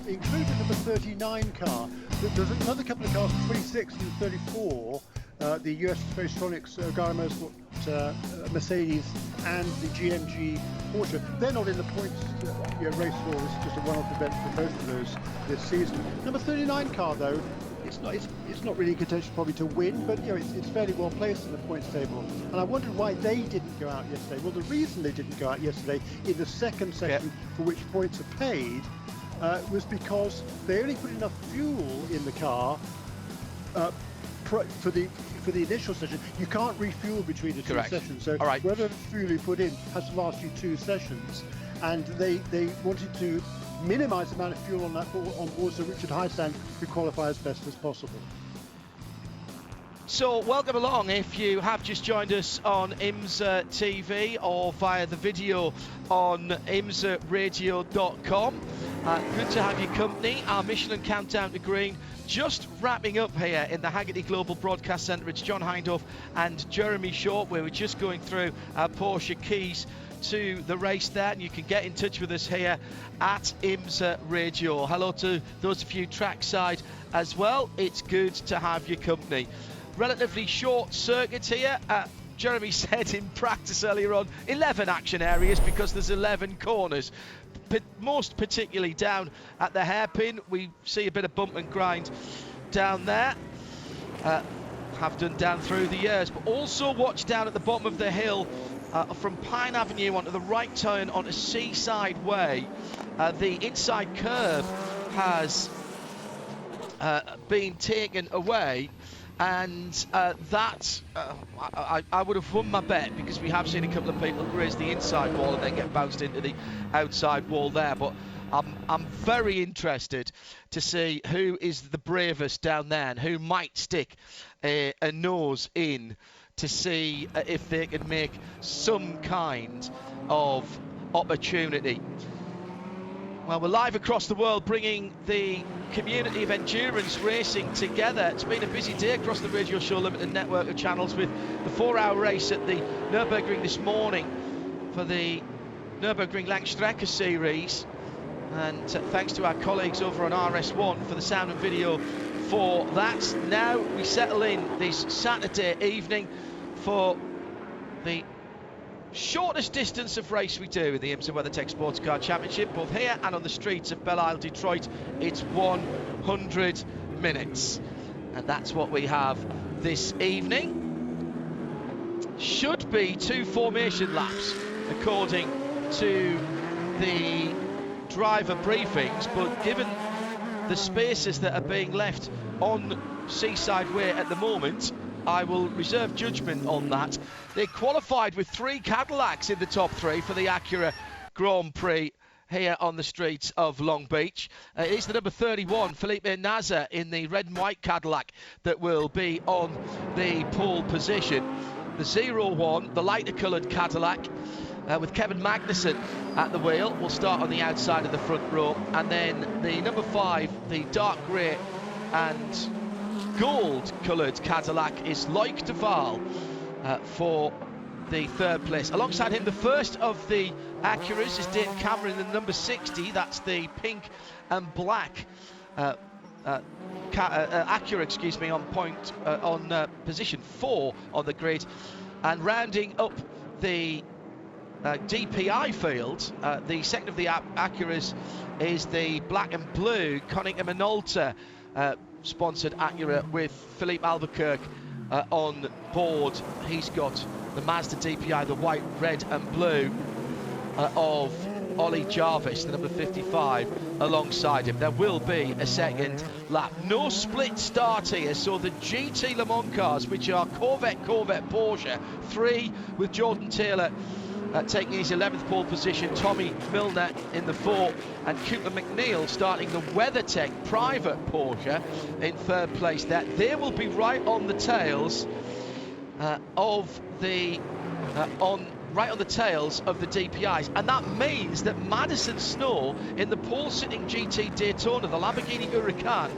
including number 39 car. There's another couple of cars, 26 and 34. The US Spacetronics Gara Motorsport Mercedes and the GMG Porsche. They're not in the points race for. This is just a one-off event for both of those this season. Number 39 car, though, it's not really in contention probably to win, but it's fairly well placed in the points table. And I wondered why they didn't go out yesterday. Well, the reason they didn't go out yesterday in the second session, for which points are paid, was because they only put enough fuel in the car for the initial session. You can't refuel between the two sessions, so whatever fuel you put in has to last you 2 sessions, and they wanted to minimise the amount of fuel on board so Richard Highstand could qualify as best as possible. So welcome along if you have just joined us on IMSA TV or via the video on IMSARadio.com. Good to have your company. Our Michelin Countdown to Green just wrapping up here in the Haggerty Global Broadcast Centre. It's John Hindhaugh and Jeremy Short, where we're just going through our Porsche keys to the race there, and you can get in touch with us here at IMSA Radio. Hello to those of you trackside as well. It's good to have your company. Relatively short circuit here. Jeremy said in practice earlier on, 11 action areas because there's 11 corners. Most particularly down at the hairpin, we see a bit of bump and grind down there. Have done down through the years, but also watch down at the bottom of the hill from Pine Avenue onto the right turn onto Seaside Way. The inside curve has been taken away, and that I would have won my bet, because we have seen a couple of people graze the inside wall and then get bounced into the outside wall there. But I'm very interested to see who is the bravest down there and who might stick a nose in to see if they can make some kind of opportunity. Well, we're live across the world, bringing the community of endurance racing together. It's been a busy day across the Radio Show Limited network of channels, with the 4-hour race at the Nürburgring this morning for the Nürburgring Langstrecke series. And thanks to our colleagues over on RS1 for the sound and video for that. Now we settle in this Saturday evening for the shortest distance of race we do in the IMSA WeatherTech SportsCar Championship, both here and on the streets of Belle Isle, Detroit. It's 100 minutes, and that's what we have this evening. Should be 2 formation laps according to the driver briefings, but given the spaces that are being left on Seaside Way at the moment, I will reserve judgment on that. They qualified with 3 Cadillacs in the top 3 for the Acura Grand Prix here on the streets of Long Beach. It is the number 31, Felipe Nasr, in the red and white Cadillac that will be on the pole position. The 01, the lighter coloured Cadillac, with Kevin Magnussen at the wheel, will start on the outside of the front row. And then the number 5, the dark grey and gold coloured Cadillac, is Loic Duval for the 3rd place. Alongside him, the first of the Acuras is Dayton Cameron in the number 60. That's the pink and black Acura, excuse me, on point on position 4 on the grid. And rounding up the DPI field, the second of the Acuras is the black and blue Konica Minolta sponsored Acura, with Philippe Albuquerque on board. He's got the Mazda DPI, the white, red and blue of Ollie Jarvis, the number 55, alongside him. There will be a second lap. No split start here, so the GT Le Mans cars, which are Corvette, Porsche, 3 with Jordan Taylor taking his 11th pole position, Tommy Milner in the 4, and Cooper McNeil starting the WeatherTech private Porsche in 3rd place there. They will be right on the tails of the DPIs, and that means that Madison Snow in the pole-sitting GT Daytona, the Lamborghini Huracan,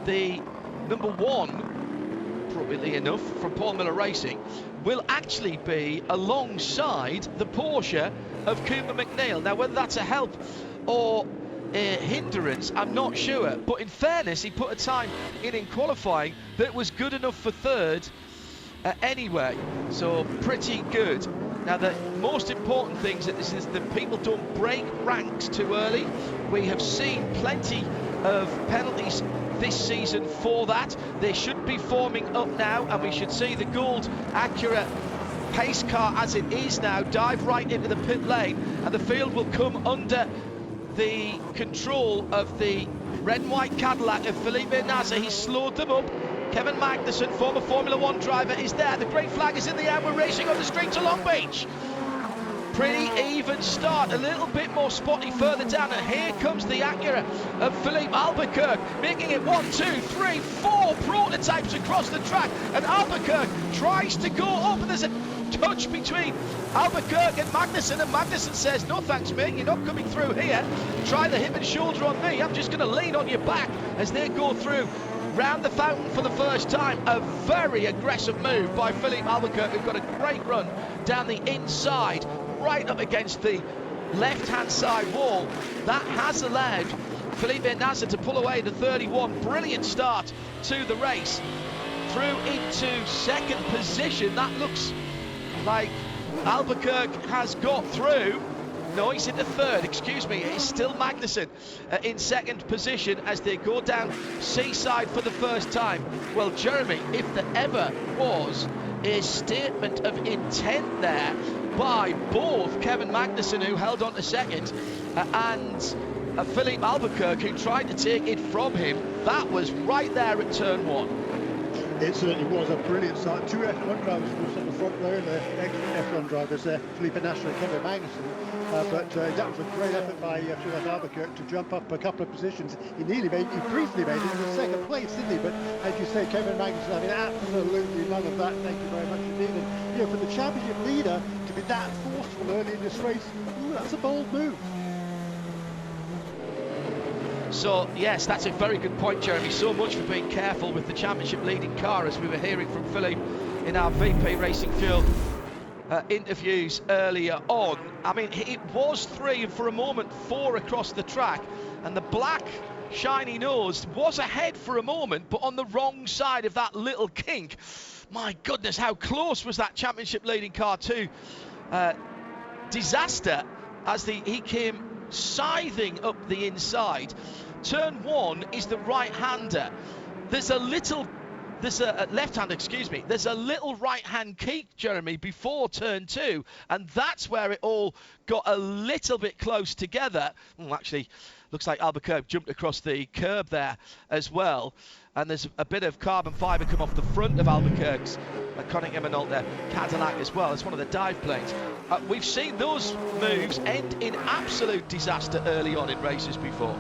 the number 1, appropriately enough, from Paul Miller Racing, will actually be alongside the Porsche of Cooper McNeil. Now, whether that's a help or a hindrance? I'm not sure, but in fairness, he put a time in qualifying that was good enough for third anyway, so pretty good. Now, the most important thing is that people don't break ranks too early. We have seen plenty of penalties this season for that. They should be forming up now, and we should see the gold Acura pace car as it is now dive right into the pit lane, and the field will come under the control of the red and white Cadillac of Felipe Nasr. He's slowed them up. Kevin Magnussen, former Formula One driver, is there. The grey flag is in the air. We're racing on the streets of Long Beach. Pretty even start, a little bit more spotty further down, and here comes the Acura of Philippe Albuquerque, making it 1, 2, 3, 4 prototypes across the track, and Albuquerque tries to go up, and there's a touch between Albuquerque and Magnussen says, no thanks mate, you're not coming through here, try the hip and shoulder on me, I'm just going to lean on your back, as they go through round the fountain for the first time. A very aggressive move by Philippe Albuquerque, who got a great run down the inside, right up against the left-hand side wall. That has allowed Felipe Nasr to pull away the 31. Brilliant start to the race. Through into second position. That looks like Albuquerque has got through. No, he's into third, excuse me. It's still Magnussen in second position as they go down Seaside for the first time. Well, Jeremy, if there ever was a statement of intent there by both Kevin Magnussen, who held on to second, and Philippe Albuquerque, who tried to take it from him, that was right there at turn 1. It certainly was a brilliant start. Two F1 drivers on the front row there, F1 drivers there, Felipe Nasr and Kevin Magnussen. But that was a great effort by Philippe Albuquerque to jump up a couple of positions. He briefly made it into second place, didn't he? But as you say, Kevin Magnussen having absolutely none of that. Thank you very much indeed. And for the championship leader to be that forceful early in this race, that's a bold move. So, yes, that's a very good point, Jeremy. So much for being careful with the championship leading car, as we were hearing from Philippe in our VP Racing Fuel interviews earlier on. I mean, it was 3 and for a moment 4 across the track, and the black shiny nose was ahead for a moment, but on the wrong side of that little kink. My goodness, how close was that championship leading car to disaster as he came scything up the inside. Turn 1 is the right-hander. There's a left-hander, excuse me. There's a little right-hand kink, Jeremy, before turn 2, and that's where it all got a little bit close together. Actually, looks like Albuquerque jumped across the curb there as well. And there's a bit of carbon fibre come off the front of Albuquerque's Konica Minolta Cadillac as well. It's one of the dive planes. We've seen those moves end in absolute disaster early on in races before.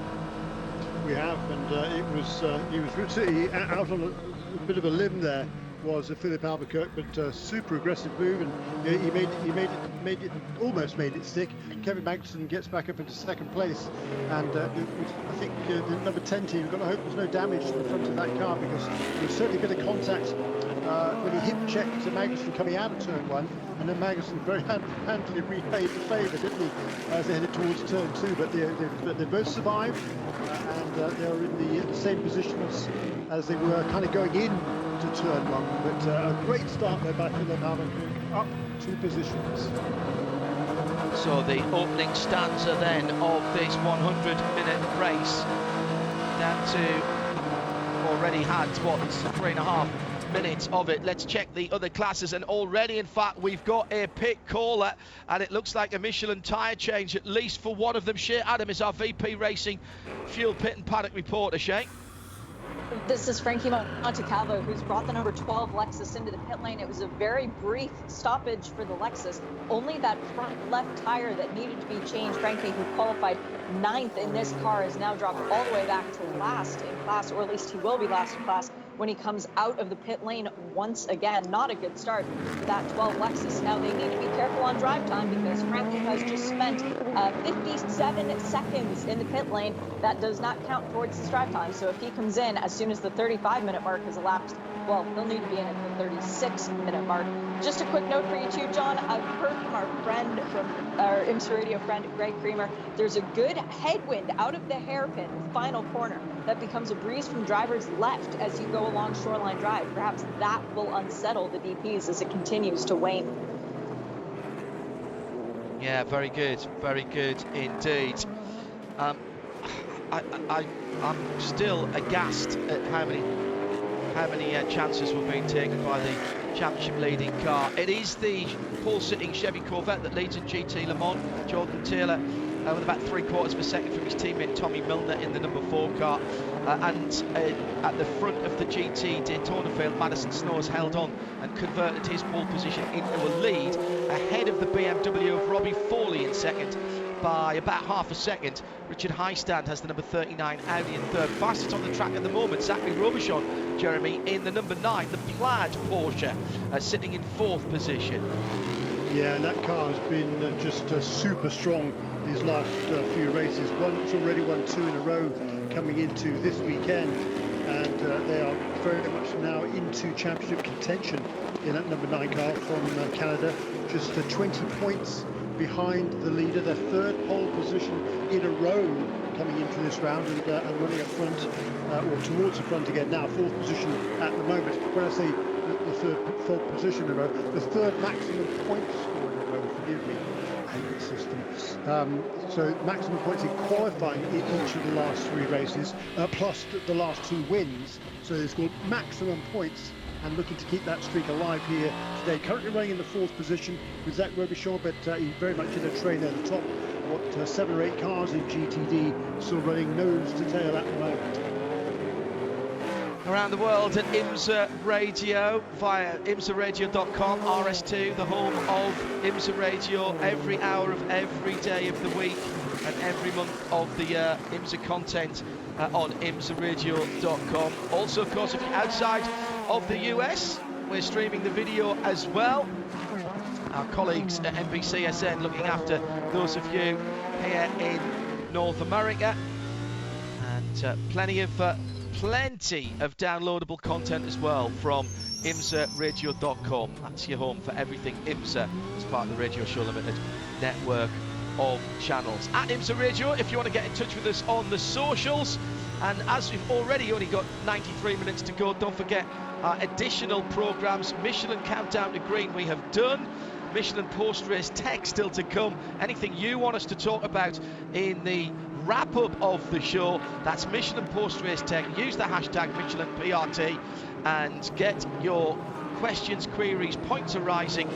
We have, and he was really out on a bit of a limb there. Was Philippe Albuquerque, but super aggressive move, and he almost made it stick. Kevin Magnussen gets back up into second place, and I think the number 10 team, we've got to hope there's no damage to the front of that car, because there was certainly a bit of contact when he hip checked to Magnussen coming out of turn 1, and then Magnussen very handily repaid the favour, didn't he, as they headed towards turn 2, but they both survived, and they were in the same positions as they were kind of going in to turn 1, but a great start there by Philippe Albuquerque, up 2 positions. So the opening stanza then of this 100-minute race, down to already had, it's 3.5 minutes of it. Let's check the other classes, and already in fact we've got a pit caller, and it looks like a Michelin tyre change, at least for one of them. Shea Adam is our VP Racing Fuel Pit and Paddock reporter. Shea? This is Frankie Montecalvo, who's brought the number 12 Lexus into the pit lane. It was a very brief stoppage for the Lexus. Only that front left tire that needed to be changed. Frankie, who qualified 9th in this car, is now dropped all the way back to last in class, or at least he will be last in class when he comes out of the pit lane once again. Not a good start for that 12 Lexus. Now they need to be careful on drive time, because Frankie has just spent 57 seconds in the pit lane. That does not count towards his drive time. So if he comes in as soon as the 35-minute mark has elapsed, well, he'll need to be in at the 36-minute mark Just a quick note for you too, John. I've heard from our IMSA radio friend, Greg Creamer. There's a good headwind out of the hairpin, final corner, that becomes a breeze from driver's left as you go along Shoreline Drive. Perhaps that will unsettle the DPs as it continues to wane. Yeah, very good indeed. I'm still aghast at how many chances were being taken by the championship leading car. It is the pole-sitting Chevy Corvette that leads in GT Le Mans. Jordan Taylor with about 3/4 of a second from his teammate Tommy Milner in the number 4 car. And at the front of the GT Daytona field, Madison Snows held on and converted his pole position into a lead ahead of the BMW of Robbie Foley in second by about half a second. Richard Highstand has the number 39 Audi in third. Fastest on the track at the moment, Zachary Robichon, Jeremy, in the number 9, the plaid Porsche, sitting in 4th position. Yeah, and that car has been just super strong these last few races. It's already won 2 in a row coming into this weekend, and they are very much now into championship contention in that number 9 car from Canada. Just 20 points behind the leader, their 3rd pole position in a row coming into this round, and running up front, or towards the front again now, 4th position at the moment. When I say the 3rd position in a row, the 3rd maximum point score in a row, forgive me, I hate the system. So maximum points in qualifying in each of the last 3 races, plus the last 2 wins. So they scored maximum points and looking to keep that streak alive here today. Currently running in the 4th position with Zach Robichon, but he's very much in a train at the top. 7 or 8 cars in GTD, still running nose to tail at the moment. Around the world at IMSA Radio via IMSARadio.com, RS2, the home of IMSA Radio, every hour of every day of the week and every month of the year. IMSA content on IMSARadio.com. Also, of course, if you're outside of the US, we're streaming the video as well. Our colleagues at NBCSN looking after those of you here in North America, and plenty of downloadable content as well from IMSARadio.com. That's your home for everything IMSA as part of the Radio Show Limited network of channels. At IMSA Radio, if you want to get in touch with us on the socials. And as we've already only got 93 minutes to go, don't forget our additional programmes. Michelin Countdown to Green we have done. Michelin post-race tech still to come. Anything you want us to talk about in the wrap-up of the show, that's Michelin post-race tech. Use the hashtag MichelinPRT and get your questions, queries, points arising,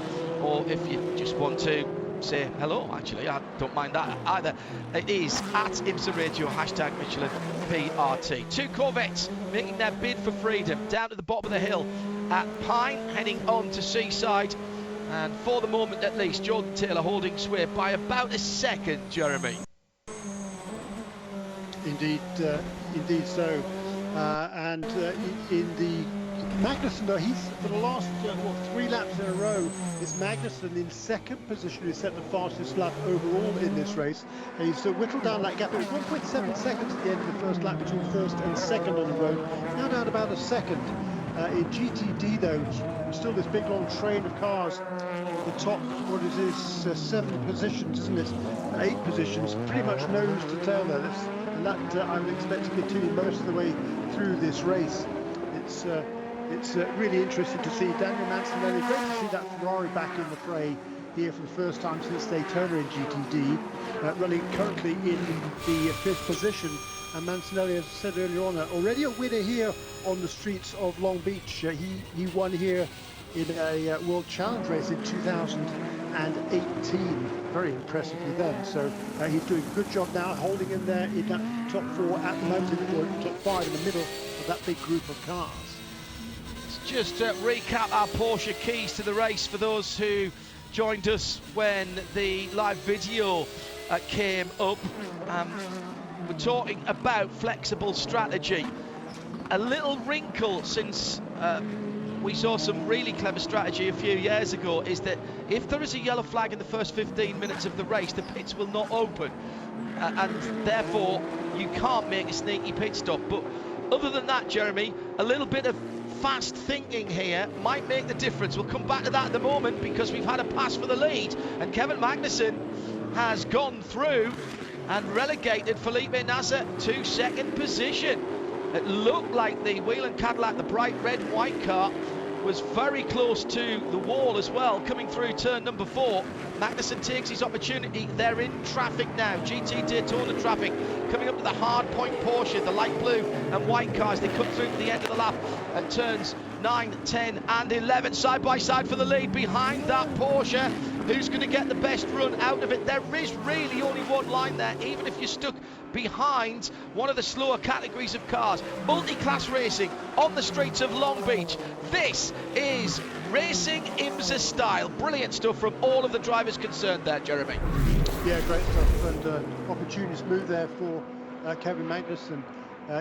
or if you just want to say hello, actually, I don't mind that either. It is at IMSA Radio, hashtag MichelinPRT. 2 Corvettes making their bid for freedom down to the bottom of the hill at Pine, heading on to Seaside. And for the moment at least, Jordan Taylor holding sway by about a second, Jeremy. Indeed so. And in the Magnussen, though, he's for the last 3 laps in a row, it's Magnussen in 2nd position who set the fastest lap overall in this race. And he's whittled down that gap. It was 1.7 seconds at the end of the first lap between 1st and 2nd on the road. Now down about a second. In GTD, though, still this big long train of cars. The top, 7 positions, isn't it? 8 positions, pretty much nose to tail there. And that I would expect to continue most of the way through this race. It's really interesting to see Daniel Mancinelli. Great to see that Ferrari back in the fray here for the first time since Daytona in GTD, running currently in the 5th position. And Mancinelli, as I said earlier on, already a winner here on the streets of Long Beach. He won here in a World Challenge race in 2018, very impressively then. So he's doing a good job now, holding in there in that top 4 at the moment, or top 5 in the middle of that big group of cars. Just recap our Porsche keys to the race for those who joined us when the live video came up. We're talking about flexible strategy. A little wrinkle since we saw some really clever strategy a few years ago is that if there is a yellow flag in the first 15 minutes of the race, the pits will not open, and therefore you can't make a sneaky pit stop. But other than that, Jeremy, a little bit of fast thinking here might make the difference. We'll come back to that in a moment because we've had a pass for the lead, and Kevin Magnussen has gone through and relegated Felipe Nasser to second position. It looked like the Whelen Cadillac, the bright red white car, was very close to the wall as well, coming through turn number 4. Magnussen takes his opportunity. They're in traffic now, GT Daytona traffic, coming up to the hard point Porsche, the light blue and white cars. They come through to the end of the lap at turns 9, 10 and 11, side by side for the lead. Behind that Porsche, who's going to get the best run out of it? There is really only one line there, even if you're stuck behind one of the slower categories of cars. Multi-class racing on the streets of Long Beach. This is racing IMSA style. Brilliant stuff from all of the drivers concerned there, Jeremy. Yeah, great stuff, and opportunity smooth there for Kevin Magnussen.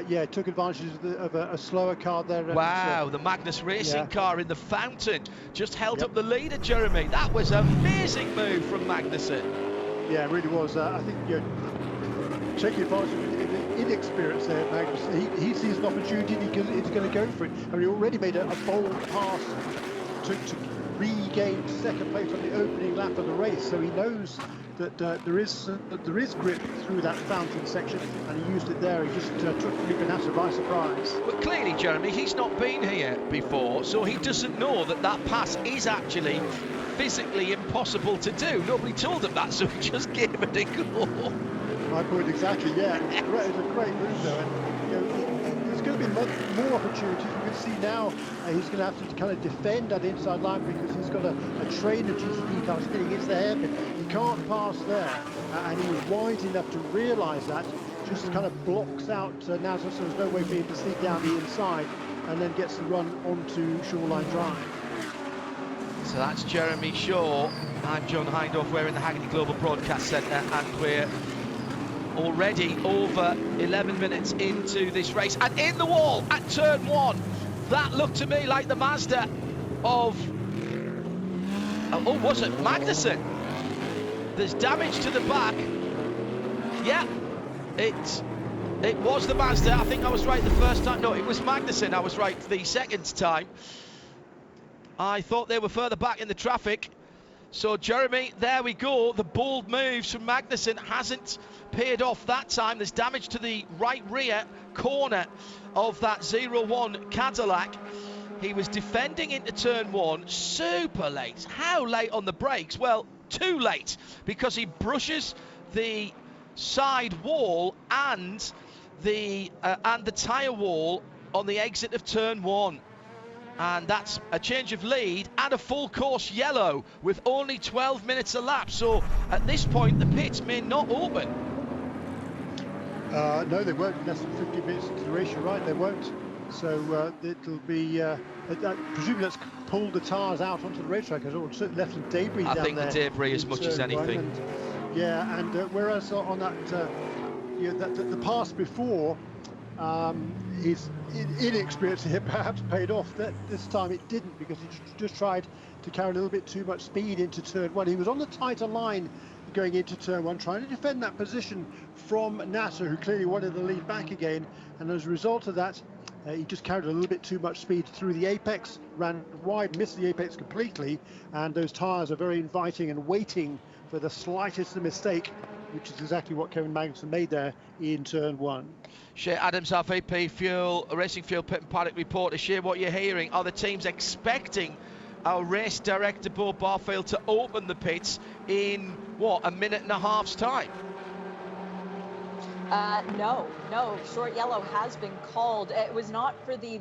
Yeah, took advantage of a slower car there. And, wow, the Magnus Racing car in the fountain just held Yep. up the leader, Jeremy. That was an amazing move from Magnussen. Yeah, it really was. I think taking advantage of the inexperience there, Magnussen. He sees an opportunity and he's going to go for it. I mean, he already made a bold pass to regain second place on the opening lap of the race, so he knows that there is grip through that fountain section, and he used it there. He just took Felipe Nasser by surprise. But clearly, Jeremy, he's not been here before, so he doesn't know that that pass is actually physically impossible to do. Nobody told him that, so he just gave it a go. My point exactly, yeah. It's a great move, though, and there's going to be more opportunities. We can see now he's going to have to kind of defend that inside line because he's got a trainer GCP car spinning against the hairpin. He can't pass there, and he was wide enough to realise that. Just kind of blocks out Nasser, so there's no way for him to sneak down the inside, and then gets the run onto Shoreline Drive. So that's Jeremy Shaw. I'm John Hindhaugh. We're in the Hagerty Global Broadcast Centre, and we're already over 11 minutes into this race, and in the wall at turn 1. That looked to me like the Mazda of was it Magnussen? There's damage to the back. Yeah, it was the Mazda. I think I was right the first time. No, it was Magnussen. I was right the second time. I thought they were further back in the traffic. So, Jeremy, there we go. The bold moves from Magnussen hasn't paid off that time. There's damage to the right rear corner of that 01 Cadillac. He was defending into turn 1 super late. How late on the brakes? Well, too late, because he brushes the side wall and the tyre wall on the exit of turn 1. And that's a change of lead and a full course yellow with only 12 minutes elapsed. So at this point, the pits may not open. No, they won't. Less than 50 minutes into the race, you're right, they won't. So it'll be, presumably let's pull the tyres out onto the racetrack, because it's left some debris down there. I think the debris as much as anything. And whereas on that, the pass before, his inexperience here perhaps paid off. That this time it didn't, because he just tried to carry a little bit too much speed into turn 1. He was on the tighter line going into turn 1, trying to defend that position from Nasser, who clearly wanted the lead back again, and as a result of that, he just carried a little bit too much speed through the apex, ran wide, missed the apex completely, and those tyres are very inviting and waiting for the slightest mistake, which is exactly what Kevin Magnussen made there in turn 1. Shea Adams, our VP Fuel, Racing Fuel Pit and Paddock reporter. Shea, what you're hearing, are the teams expecting our race director Bo Barfield to open the pits in, what, a minute and a half's time? No, short yellow has been called. It was not for the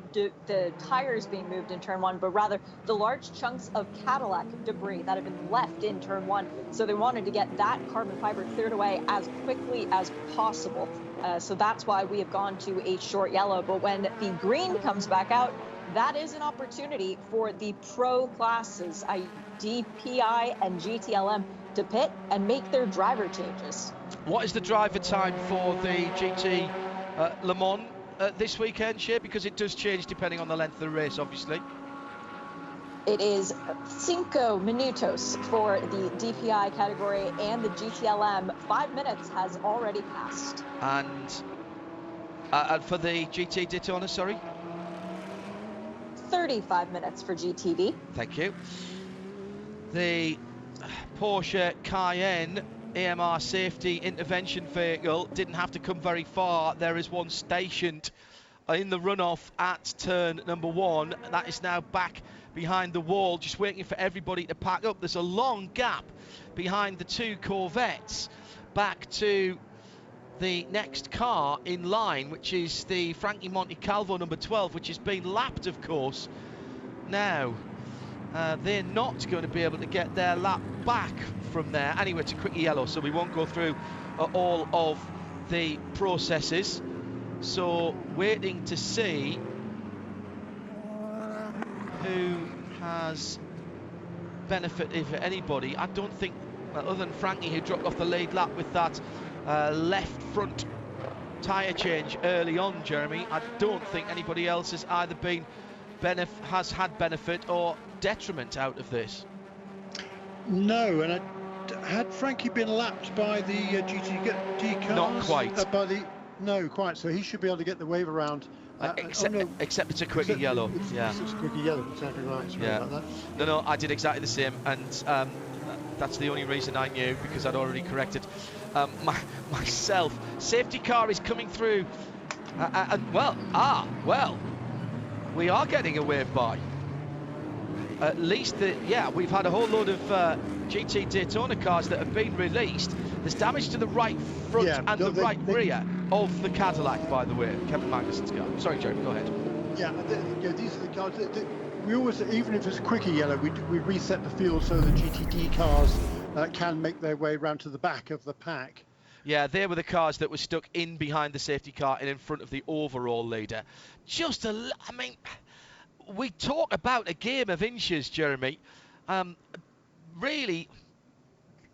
tires being moved in turn 1, but rather the large chunks of Cadillac debris that have been left in turn 1. So they wanted to get that carbon fiber cleared away as quickly as possible. So that's why we have gone to a short yellow. But when the green comes back out, that is an opportunity for the pro classes, DPI and GTLM, to pit and make their driver changes. What is the driver time for the GT Le Mans this weekend, Shea? Because it does change depending on the length of the race, obviously. It is 5 minutos for the DPI category, and the GTLM, 5 minutes has already passed. And for the GT Daytona, sorry? 35 minutes for GTD. Thank you. The Porsche Cayenne AMR safety intervention vehicle didn't have to come very far. There is one stationed in the runoff at turn number 1. That is now back behind the wall, just waiting for everybody to pack up. There's a long gap behind the 2 Corvettes back to the next car in line, which is the Frankie Montecalvo number 12, which has been lapped, of course. Now, they're not going to be able to get their lap back from there. Anyway, it's a quick yellow, so we won't go through all of the processes. So, waiting to see who has benefit, if anybody. I don't think, well, other than Frankie, who dropped off the lead lap with that left front tyre change early on, Jeremy, I don't think anybody else has either been has had benefit or detriment out of this. No, and had Frankie been lapped by the GTD cars? Not quite. No, quite. So he should be able to get the wave around. Except it's a quicker yellow. It's a quicker yellow, exactly right. Sorry about that. No, I did exactly the same, and that's the only reason I knew, because I'd already corrected myself. Safety car is coming through, we are getting a wave by. At least, we've had a whole load of GT Daytona cars that have been released. There's damage to the right front and the right rear of the Cadillac, by the way, Kevin Magnussen's car. Sorry, Jeremy, go ahead. Yeah, these are the cars that we always, even if it's a quicker yellow, we reset the field so the GTD cars can make their way around to the back of the pack. Yeah, they were the cars that were stuck in behind the safety car and in front of the overall leader. We talk about a game of inches, Jeremy. Really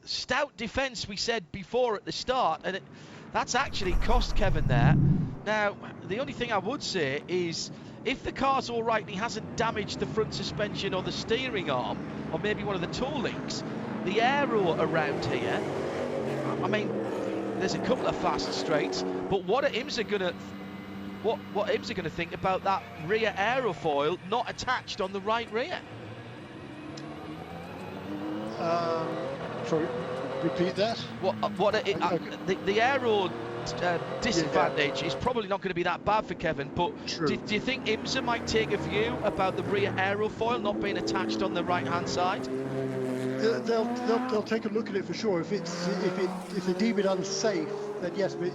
stout defence, we said before at the start, and that's actually cost Kevin there. Now, the only thing I would say is, if the car's all right and he hasn't damaged the front suspension or the steering arm, or maybe one of the toe links, the aero around here, there's a couple of fast straights, but what are IMSA gonna think about that rear aerofoil not attached on the right rear? Sorry, repeat that. The aero disadvantage is probably not going to be that bad for Kevin, but do you think IMSA might take a view about the rear aerofoil not being attached on the right hand side? They'll take a look at it for sure. If they deem it unsafe, then yes, but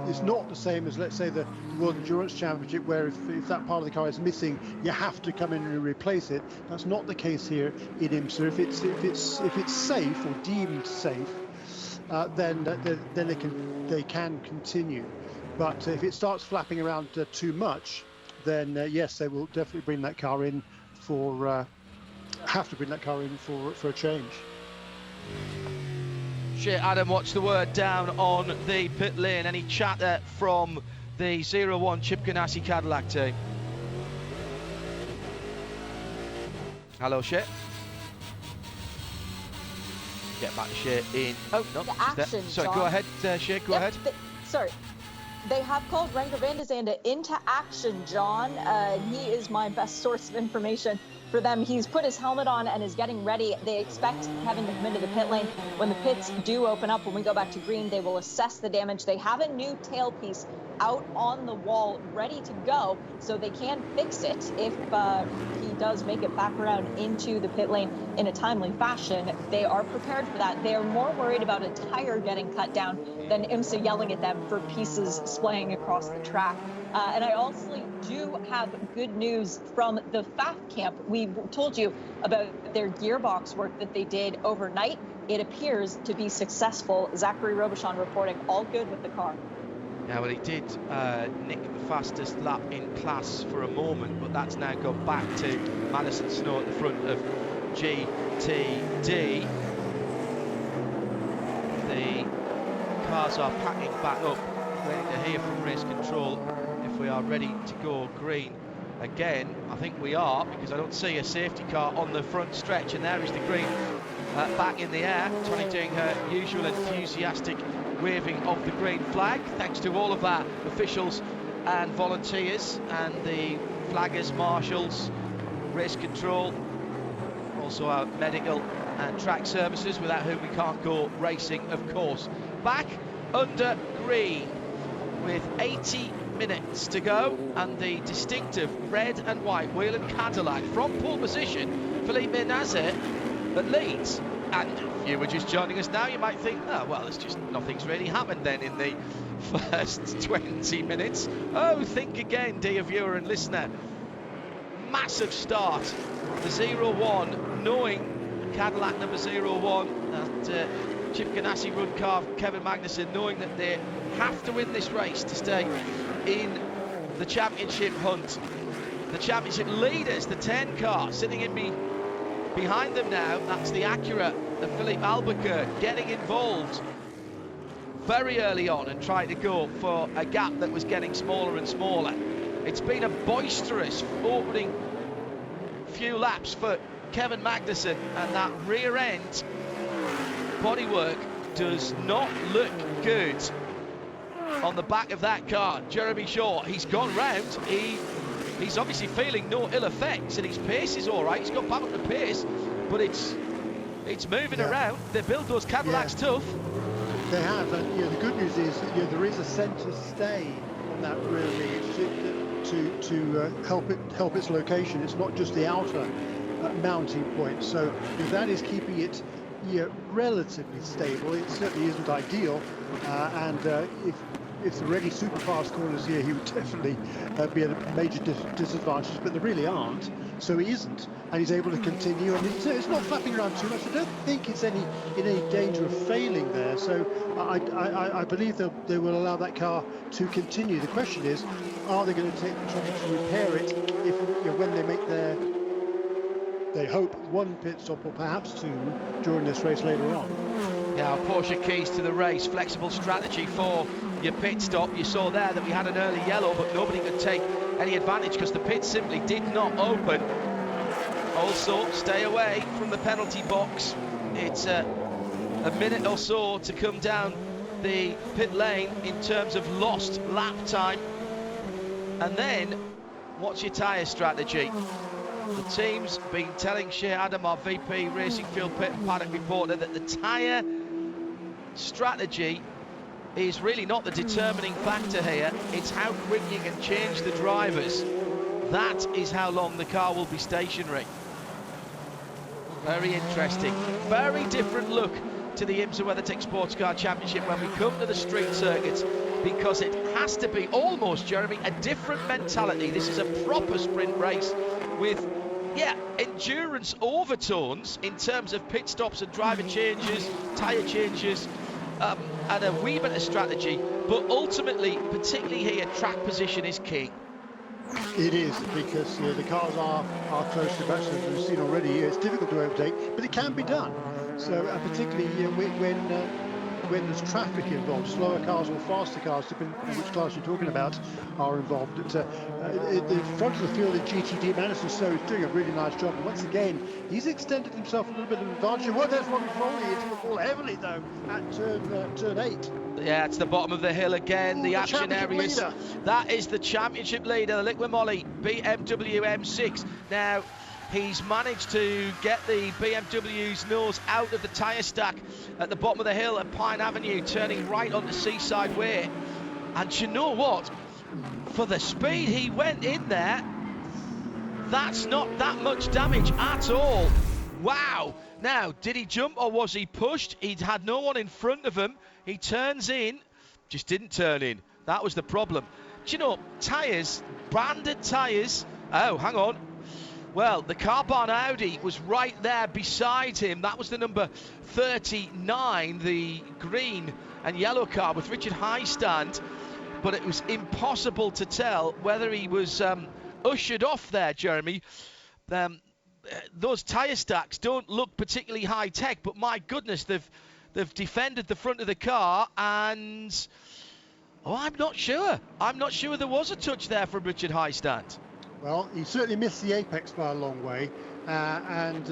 it's not the same as, let's say, the World Endurance Championship, where if that part of the car is missing, you have to come in and replace it. That's not the case here in IMSA. If it's safe or deemed safe, then they can continue. But if it starts flapping around too much, then yes, they will definitely bring that car in for. Have to bring that car in for a change. Shit, Adam, watch the word down on the pit lane. Any chatter from the 01 Chip Ganassi Cadillac team? Hello, Shit. Get back to Shit in. Oh, no. The action, sorry, John. Go ahead, Shit, go ahead. Sorry. They have called Renger van der Zande into action, John. He is my best source of information for them. He's put his helmet on and is getting ready. They expect Kevin to come into the pit lane. When the pits do open up, when we go back to green, they will assess the damage. They have a new tailpiece out on the wall ready to go, so they can fix it if he does make it back around into the pit lane in a timely fashion. They are prepared for that. They are more worried about a tire getting cut down than IMSA yelling at them for pieces splaying across the track. And I also do have good news from the FAF camp. We told you about their gearbox work that they did overnight. It appears to be successful. Zachary Robichon reporting all good with the car. Yeah, well, he did nick the fastest lap in class for a moment, but that's now gone back to Madison Snow at the front of GTD. The cars are packing back up, waiting to hear from race control if we are ready to go green again. I think we are, because I don't see a safety car on the front stretch, and there is the green back in the air. Tony doing her usual enthusiastic waving of the green flag, thanks to all of our officials and volunteers and the flaggers, marshals, race control, also our medical and track services, without whom we can't go racing, of course. Back under green with 80 minutes to go, and the distinctive red and white Whelen Cadillac from pole position, Felipe Nasr that leads. And if you were just joining us now, you might think, oh, well, it's just nothing's really happened then in the first 20 minutes. Oh, think again, dear viewer and listener. Massive start, the 0-1, knowing Cadillac number 0-1, that Chip Ganassi run car, Kevin Magnussen, knowing that they have to win this race to stay in the championship hunt. The championship leaders, the 10 car, sitting in behind them now, that's the Acura of Philippe Albuquerque, getting involved very early on and trying to go for a gap that was getting smaller and smaller. It's been a boisterous opening few laps for Kevin Magnussen, and that rear end bodywork does not look good on the back of that car. Jeremy Shaw, he's gone round, he's obviously feeling no ill effects, and his pace is all right. He's got back up the pace, but it's moving around. They build those Cadillacs tough. They have, and the good news is that there is a centre stay on that rear wing to help its location. It's not just the outer mounting point, so that is keeping it relatively stable. It certainly isn't ideal, and if there were any super fast corners here, he would definitely be at a major disadvantage, but there really aren't, so he isn't, and he's able to continue, and it's not flapping around too much. I don't think it's in any danger of failing there, so I believe they will allow that car to continue. The question is, are they going to take the trouble to repair it when they make they hope one pit stop or perhaps two during this race later on. Yeah, Porsche keys to the race, flexible strategy for your pit stop. You saw there that we had an early yellow, but nobody could take any advantage because the pit simply did not open. Also, stay away from the penalty box. It's a minute or so to come down the pit lane in terms of lost lap time. And then, what's your tyre strategy? The team's been telling Shea Adam, our VP Racing Field Pit and Paddock reporter, that the tyre strategy is really not the determining factor here. It's how quick you can change the drivers. That is how long the car will be stationary. Very interesting. Very different look to the IMSA WeatherTech SportsCar Championship when we come to the street circuits, because it has to be almost, Jeremy, a different mentality. This is a proper sprint race with, endurance overtones in terms of pit stops and driver changes, tyre changes, and a wee bit of strategy. But ultimately, particularly here, track position is king. It is, because the cars are close to batch, as we've seen already. It's difficult to overtake, but it can be done. So particularly when there's traffic involved, slower cars or faster cars, depending on which class you're talking about, are involved. But the front of the field at GTD, Madison So is doing a really nice job. And once again, he's extended himself a little bit of advantage. Well, there's Robbie Foley. It's going to fall heavily, though, at turn 8. Yeah, it's the bottom of the hill again. The action areas. That is the championship leader, the Liquid Moly BMW M6. Now, he's managed to get the BMW's nose out of the tyre stack at the bottom of the hill at Pine Avenue, turning right onto Seaside Way. And you know what? For the speed he went in there, that's not that much damage at all. Wow. Now, did he jump or was he pushed? He had no one in front of him. He turns in, just didn't turn in. That was the problem. Do you know, tyres, branded tyres. Oh, hang on. Well, the Carbon Audi was right there beside him. That was the number 39, the green and yellow car with Richard Highstand. But it was impossible to tell whether he was ushered off there, Jeremy. Those tyre stacks don't look particularly high-tech, but my goodness, they've defended the front of the car, and I'm not sure. I'm not sure there was a touch there from Richard Highstand. Well, he certainly missed the apex by a long way, and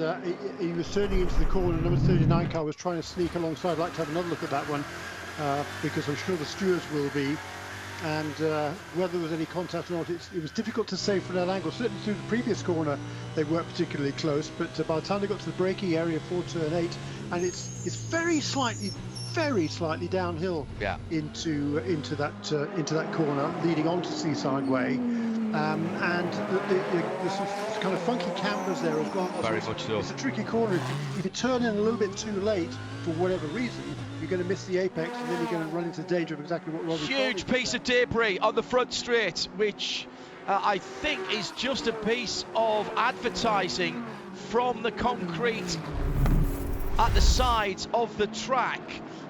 he was turning into the corner. Number 39 car was trying to sneak alongside. I'd like to have another look at that one, because I'm sure the stewards will be. and whether there was any contact or not, it was difficult to say from that angle. Certainly through the previous corner, they weren't particularly close, but by the time they got to the braking area for turn 8, and it's very slightly downhill into that corner, leading on to Seaside Way, and the sort of kind of funky cameras there as well. Very much so. It's a tricky corner. If you turn in a little bit too late for whatever reason, you're going to miss the apex, and then you're going to run into danger of exactly what Robbie. Huge piece of debris on the front straight, which I think is just a piece of advertising from the concrete at the sides of the track.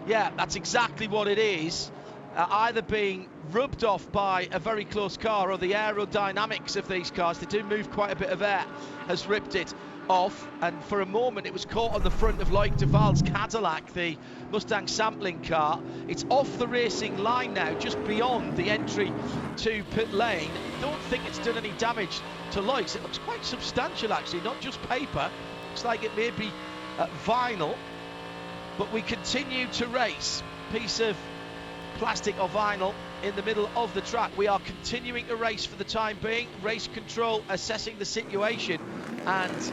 Yeah, that's exactly what it is. Either being rubbed off by a very close car, or the aerodynamics of these cars, they do move quite a bit of air, has ripped it off, and for a moment it was caught on the front of Loic Duval's Cadillac, the Mustang sampling car. It's off the racing line now, just beyond the entry to pit lane. Don't think it's done any damage to Loic's. It looks quite substantial actually, not just paper. Looks like it may be vinyl, but we continue to race. Piece of plastic or vinyl in the middle of the track. We are continuing to race for the time being. Race control assessing the situation and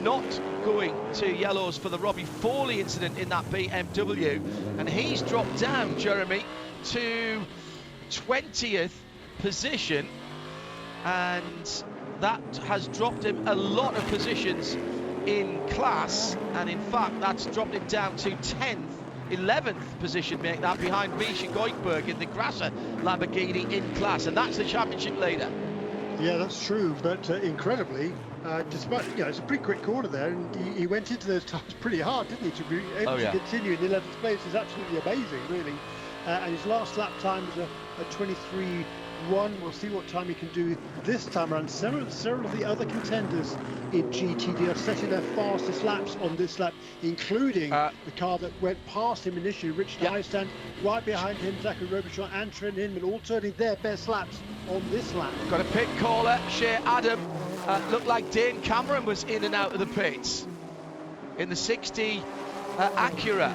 not going to yellows for the Robbie Foley incident in that BMW, and he's dropped down, Jeremy, to 20th position, and that has dropped him a lot of positions in class, and in fact that's dropped him down to 11th position, make that behind Misha Goikberg in the Grasser Lamborghini in class, and that's the championship leader. Yeah, that's true, but incredibly, despite, it's a pretty quick corner there, and he went into those tires pretty hard, didn't he, to be able to continue in the 11th place is absolutely amazing, really. And his last lap time was a 23.1. We'll see what time he can do this time around. Several of the other contenders in GTD are setting their fastest laps on this lap, including the car that went past him initially, Richard Eistand, right behind him, Zachary Robichon and Trent Inman, all turning their best laps on this lap. Got a pit caller, Shea Adam. Looked like Dane Cameron was in and out of the pits in the 60 Acura.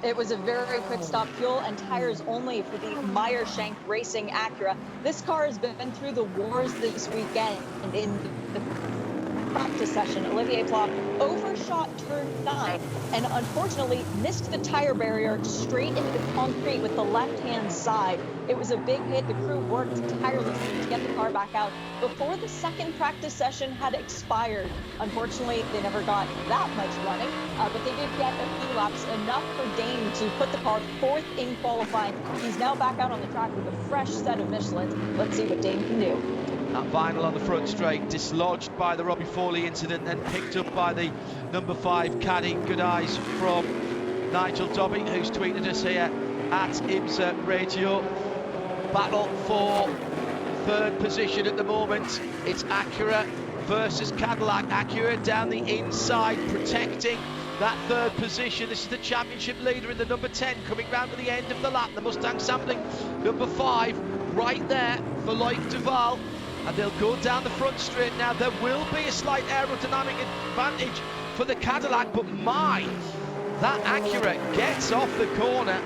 It was a very quick stop, fuel and tires only for the Meyershank Racing Acura. This car has been through the wars this weekend, and in the practice session, Olivier Plock overshot turn 9 and unfortunately missed the tire barrier straight into the concrete with the left-hand side. It was a big hit. The crew worked tirelessly to get the car back out before the second practice session had expired. Unfortunately, they never got that much running, but they did get a few laps, enough for Dane to put the car 4th in qualifying. He's now back out on the track with a fresh set of Michelins. Let's see what Dane can do. That vinyl on the front straight dislodged by the Robbie Foley incident, then picked up by the number 5 caddy. Good eyes from Nigel Dobby, who's tweeted us here at IMSA Radio. Battle for 3rd position at the moment. It's Acura versus Cadillac. Acura down the inside, protecting that 3rd position. This is the championship leader in the number 10, coming round to the end of the lap. The Mustang sampling number 5 right there for Loic Duval. And they'll go down the front straight now. There will be a slight aerodynamic advantage for the Cadillac, but that Acura gets off the corner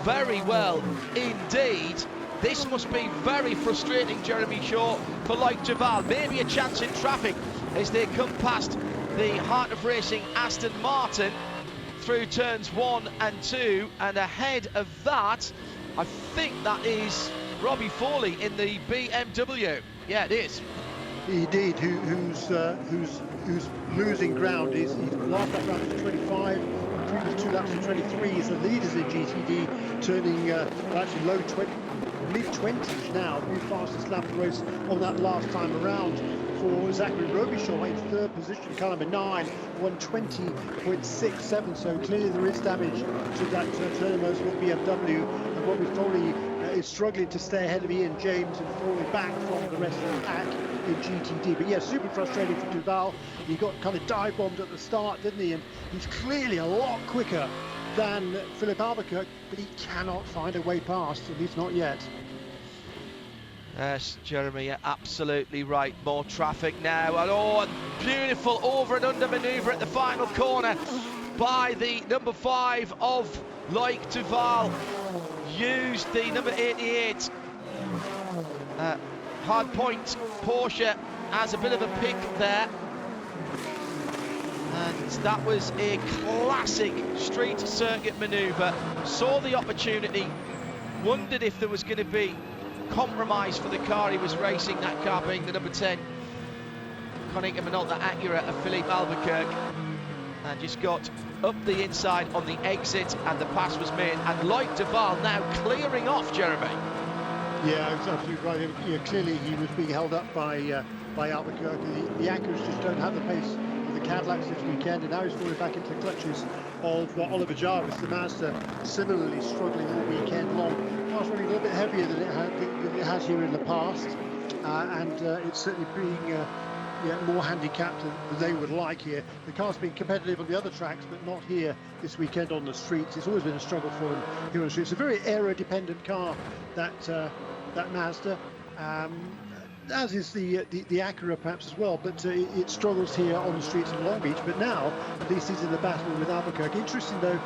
very well indeed. This must be very frustrating, Jeremy Shaw, for Loic Duval. Maybe a chance in traffic as they come past the Heart of Racing Aston Martin through turns 1 and 2, and ahead of that, I think that is Robbie Foley in the BMW. Yeah, it is. Indeed, who's losing ground. His last lap round is 25. Previous 2 laps are 23. He's the leaders in GTD, turning actually mid-20s now. The fastest lap of the race on that last time around for Zachary Robichon in 3rd position, car number 9, 120.67. So clearly there is damage to that turn most with BMW, and Robbie Foley is struggling to stay ahead of Ian James and falling back from the rest of the pack in GTD. But yeah, super frustrating for Duval. He got kind of dive bombed at the start, didn't he? And he's clearly a lot quicker than Philip Albuquerque, but he cannot find a way past, at least not yet. Yes, Jeremy, you're absolutely right. More traffic now, and a beautiful over and under manoeuvre at the final corner by the number 5 of Loic Duval. used the number 88 hard point Porsche as a bit of a pick there. And that was a classic street circuit manoeuvre. Saw the opportunity, wondered if there was going to be compromise for the car he was racing, that car being the number 10 Konica Minolta Acura of Philippe Albuquerque, and just got up the inside on the exit, and the pass was made. And Loic Duval now clearing off, Jeremy. Yeah, that's absolutely right. Yeah, clearly he was being held up by Albuquerque. The Acuras just don't have the pace of the Cadillacs this weekend, and now he's falling back into the clutches of Oliver Jarvis. The Mazda similarly struggling all weekend long. The car's running a little bit heavier than it has here in the past, and it's certainly being more handicapped than they would like here. The car's been competitive on the other tracks, but not here this weekend on the streets. It's always been a struggle for them here on the streets. It's a very aero-dependent car, that Mazda, as is the Acura perhaps as well, but it struggles here on the streets of Long Beach. But now, at least he's in the battle with Albuquerque. Interesting though,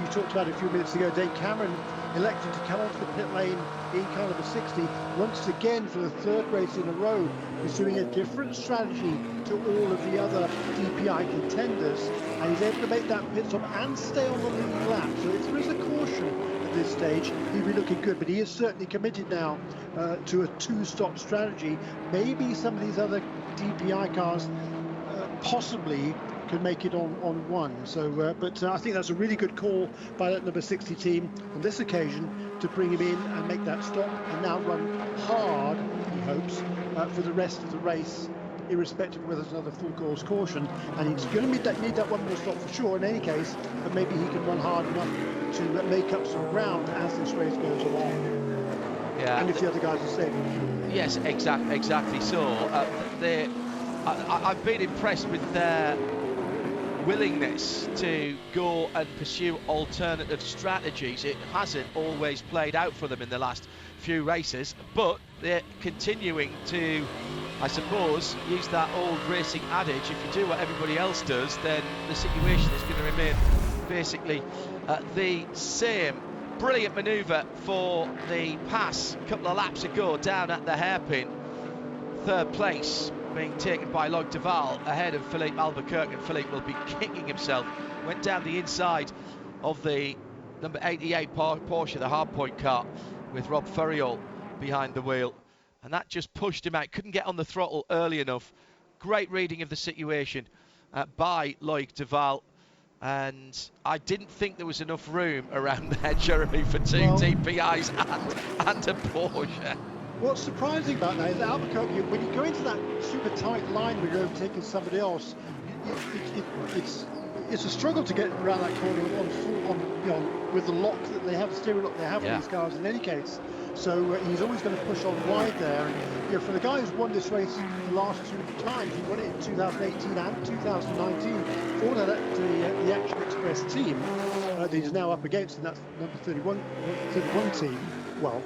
you talked about it a few minutes ago, Dave Cameron elected to come onto the pit lane in car number 60 once again for the third race in a row. He's doing a different strategy to all of the other DPI contenders, and he's able to make that pit stop and stay on the lead lap. So if there is a caution at this stage, he'll be looking good, but he is certainly committed now to a two-stop strategy. Maybe some of these other DPI cars possibly can make it on one. So, but I think that's a really good call by that number 60 team on this occasion to bring him in and make that stop, and now run hard, he hopes, for the rest of the race, irrespective of whether there's another full course caution. And he's going to need that one more stop for sure in any case, but maybe he can run hard enough to make up some ground as this race goes along. Yeah. And if the other guys are safe. Yes, exactly so. I've been impressed with their willingness to go and pursue alternative strategies. It hasn't always played out for them in the last few races, but they're continuing to, I suppose, use that old racing adage: if you do what everybody else does, then the situation is going to remain basically the same. Brilliant manoeuvre for the pass a couple of laps ago down at the hairpin. Third place being taken by Loic Duval ahead of Philippe Albuquerque, and Philippe will be kicking himself. Went down the inside of the number 88 Porsche, the hardpoint car, with Rob Furriol behind the wheel, and that just pushed him out. Couldn't get on the throttle early enough. Great reading of the situation by Loic Duval, and I didn't think there was enough room around there, Jeremy, for two DPIs and a Porsche. What's surprising about that is Albuquerque, when you go into that super tight line where you're overtaking somebody else, it's a struggle to get around that corner with the lock that they have, the steering lock they have on these cars in any case. So he's always going to push on wide there. And, for the guy who's won this race the last two times, he won it in 2018 and 2019 for the Action Express team that he's now up against, and that's number 31 team. Well,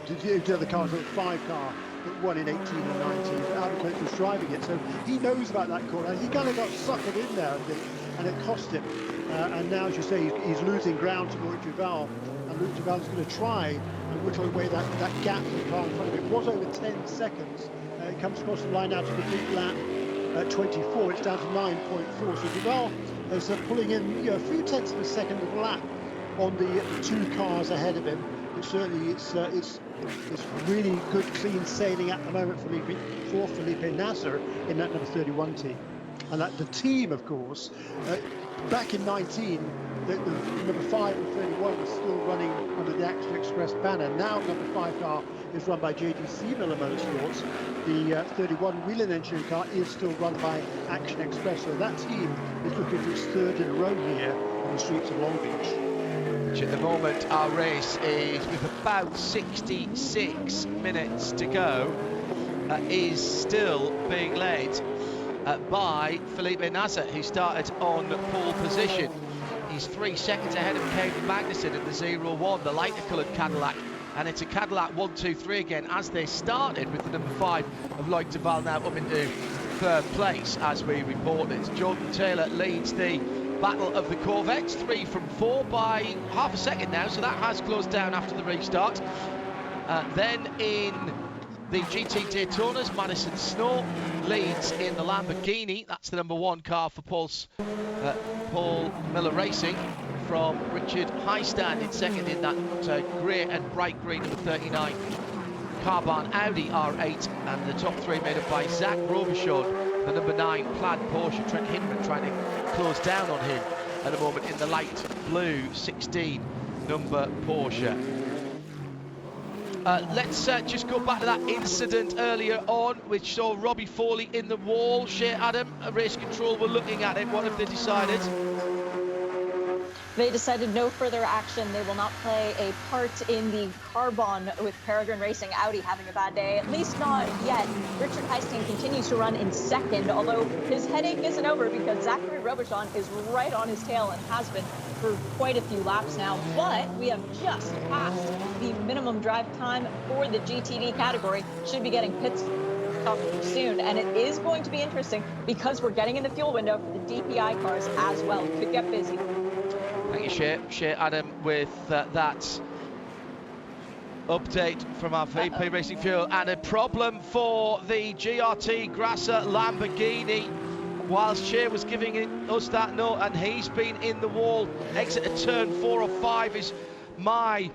the other cars, the 5 car that won in 18 and 19, but Albuquerque was driving it, so he knows about that corner. He kind of got suckered in there, I think, and it cost him. And now, as you say, he's losing ground to Loic Duval, and Loic Duval is going to try and whittle away that gap in the car in front of him. It was over 10 seconds. It comes across the line now to complete lap 24. It's down to 9.4. So Duval is pulling in a few tenths of a second of lap on the 2 cars ahead of him. But certainly it's really good, clean sailing at the moment for Felipe Nasser in that number 31 team. And that the team, of course, back in 19, the number 5 and 31 was still running under the Action Express banner. Now number 5 car is run by JDC Miller Motorsports. The 31 Whelen engineering car is still run by Action Express. So that team is looking for its 3rd in a row here on the streets of Long Beach. At the moment, our race is, with about 66 minutes to go, is still being led by Felipe Nasser, who started on pole position. He's 3 seconds ahead of Caden Magnussen in the 0-1, the lighter coloured Cadillac, and it's a Cadillac 1-2-3 again, as they started with the number 5 of Loic Duval now up into 3rd place as we reported. Jordan Taylor leads the battle of the Corvettes, 3 from 4 by half a second now, so that has closed down after the restart. Then in the GT Daytonas, Madison Snow leads in the Lamborghini. That's the number 1 car for Paul Miller Racing, from Richard Highstand in second in that grey and bright green number 39 Carbon Audi R8, and the top 3 made up by Zach Robichaud, the number 9 plaid Porsche. Trent Hinman trying to close down on him at the moment in the light blue 16 number Porsche. Let's just go back to that incident earlier on, which saw Robbie Foley in the wall. Shea Adam, race control were looking at it. What have they decided? They decided no further action. They will not play a part in the Carbon with Peregrine Racing. Audi having a bad day, at least not yet. Richard Heisting continues to run in second, although his headache isn't over because Zachary Robichaud is right on his tail and has been for quite a few laps now. But we have just passed the minimum drive time for the GTD category. Should be getting pits soon, and it is going to be interesting because we're getting in the fuel window for the DPI cars as well. Could get busy. Thank you, Shea Adam, with that update from our VP Racing Fuel. And a problem for the GRT Grasser Lamborghini. Whilst Shea was giving us that note, and he's been in the wall. Exit at turn 4 or 5 is my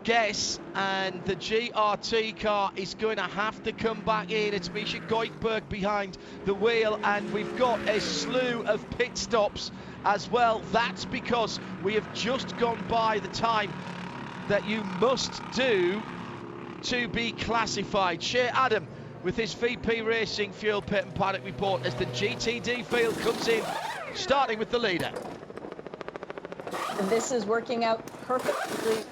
guess, and the GRT car is going to have to come back in. It's Misha Goikberg behind the wheel, and we've got a slew of pit stops as well. That's because we have just gone by the time that you must do to be classified. Shea Adam with his VP Racing Fuel Pit and Paddock report as the GTD field comes in, starting with the leader. This is working out perfectly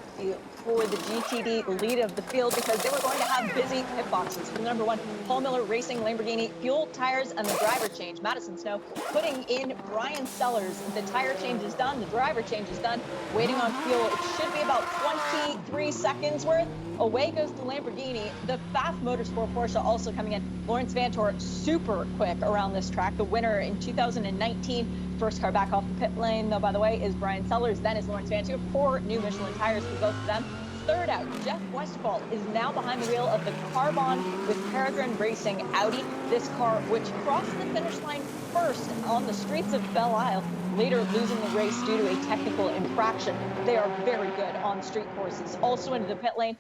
for the GTD lead of the field because they were going to have busy pit boxes. For the number 1 Paul Miller Racing Lamborghini, fuel, tires, and the driver change. Madison Snow putting in Brian Sellers. The tire change is done, the driver change is done. Waiting on fuel, it should be about 23 seconds worth. Away goes the Lamborghini. The Pfaff Motorsport Porsche also coming in. Lawrence Vantor super quick around this track. The winner in 2019. First car back off the pit lane, though, by the way, is Brian Sellers. Then is Lawrence Vantor. 4 new Michelin tires for both of them. Third out, Jeff Westphal is now behind the wheel of the Carbon with Peregrine Racing Audi. This car, which crossed the finish line first on the streets of Belle Isle, later losing the race due to a technical infraction. They are very good on street courses. Also into the pit lane,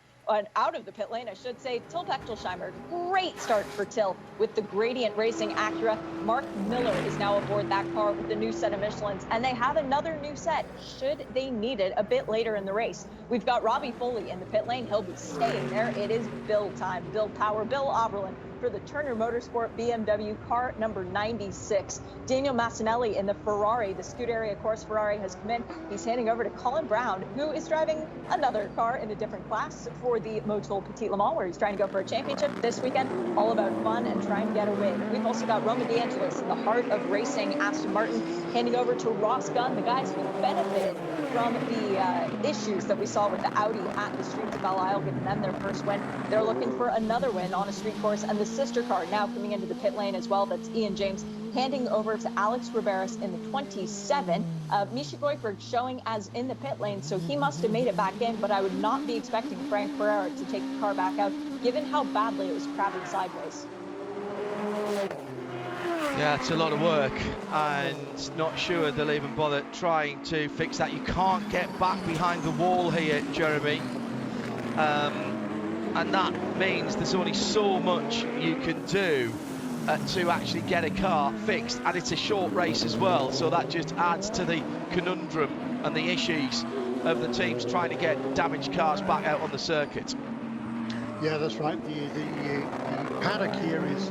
out of the pit lane, I should say, Till Bechtelsheimer. Great start for Till with the Gradient Racing Acura. Mark Miller is now aboard that car with the new set of Michelins, and they have another new set should they need it a bit later in the race. We've got Robbie Foley in the pit lane. He'll be staying there. It is Bill time. Bill Power, Bill Oberlin for the Turner Motorsport BMW car number 96. Daniel Massinelli in the Ferrari, the Scuderia Corse Ferrari, has come in. He's handing over to Colin Brown, who is driving another car in a different class for the Motul Petit Le Mans, where he's trying to go for a championship this weekend. All about fun and trying to get a win. We've also got Roman DeAngelis in the heart of racing, Aston Martin, handing over to Ross Gunn, the guys who benefited from the issues that we saw with the Audi at the streets of Belle Isle, giving them their first win. They're looking for another win on a street course, and the sister car now coming into the pit lane as well. That's Ian James handing over to Alex Riberas in the 27. Misha Goikberg showing as in the pit lane, so he must have made it back in, but I would not be expecting Frank Pereira to take the car back out, given how badly it was crabbing sideways. Yeah, it's a lot of work, and not sure they'll even bother trying to fix that. You can't get back behind the wall here, Jeremy. And that means there's only so much you can do to actually get a car fixed, and it's a short race as well, so that just adds to the conundrum and the issues of the teams trying to get damaged cars back out on the circuit. Yeah, that's right. The paddock here is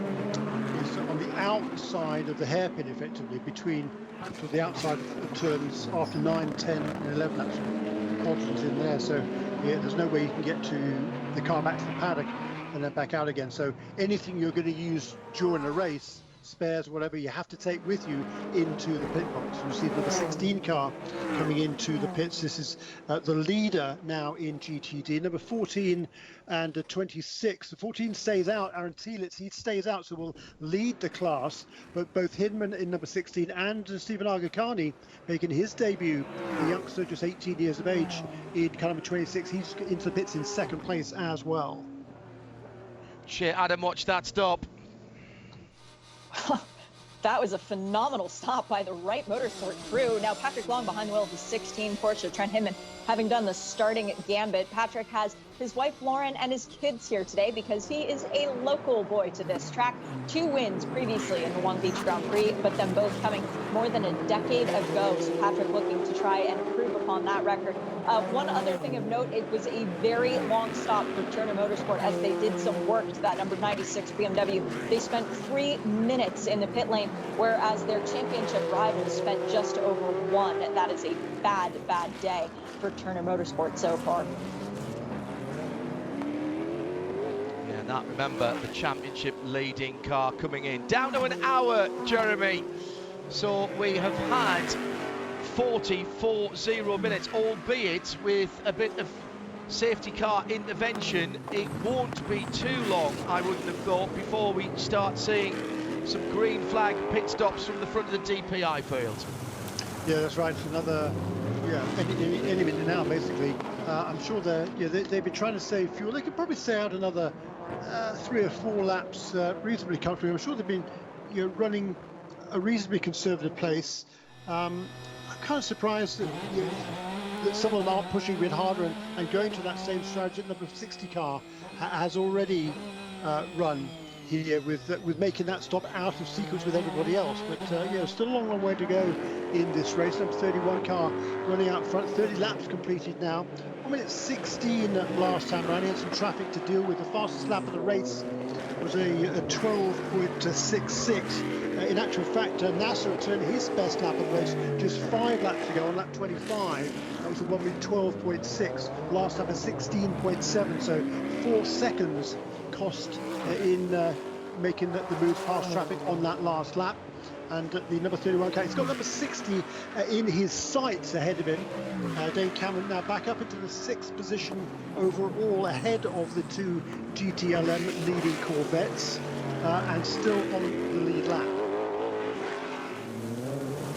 on the outside of the hairpin, effectively, between to the outside of turns after 9, 10, and 11. Actually, quadrants in there, so yeah, there's no way you can get to the car back to the paddock and then back out again. So anything you're going to use during a race, spares, whatever you have to take with you into the pit box. You see the number 16 car coming into the pits. This is the leader now in GTD. Number 14 and 26. The 14 stays out. Aaron Thielitz, he stays out, so will lead the class. But both Hindman in number 16 and Stephen Agakani making his debut. The youngster, just 18 years of age, in car number 26. He's into the pits in second place as well. Shit, Adam, watch that stop. That was a phenomenal stop by the Wright Motorsport crew. Now, Patrick Long behind the wheel of the 16 Porsche. Trent Hinman having done the starting gambit. Patrick has his wife Lauren and his kids here today because he is a local boy to this track. 2 wins previously in the Long Beach Grand Prix, but them both coming more than a decade ago. So Patrick looking to try and improve upon that record. One other thing of note, it was a very long stop for Turner Motorsport as they did some work to that number 96 BMW. They spent 3 minutes in the pit lane, whereas their championship rivals spent just over 1. That is a bad day for Turner Motorsport so far. Yeah, that, remember, the championship leading car coming in. Down to an hour, Jeremy. So we have had 40 minutes, albeit with a bit of safety car intervention. It won't be too long, I wouldn't have thought, before we start seeing some green flag pit stops from the front of the DPI field. Yeah, that's right. Another, any minute now, basically. I'm sure they've been trying to save fuel. They could probably stay out another 3 or 4 laps reasonably comfortably. I'm sure they've been running a reasonably conservative pace. I'm kind of surprised that some of them aren't pushing a bit harder and going to that same strategy. Number 60 car has already run here with making that stop out of sequence with everybody else. But still a long way to go in this race. Number 31 car running out front, 30 laps completed now. 1 minute 16 last time around. He had some traffic to deal with. The fastest lap of the race was a 12.66. In actual fact, Nasser turned his best lap of the race just 5 laps ago on lap 25. That was a 1 minute 12.6. Last lap a 16.7. So 4 seconds cost in making the move past traffic on that last lap. And the number 31 car, he's got number 60 in his sights ahead of him. Dane Cameron now back up into the 6th position overall, ahead of the 2 GTLM leading Corvettes, and still on the lead lap.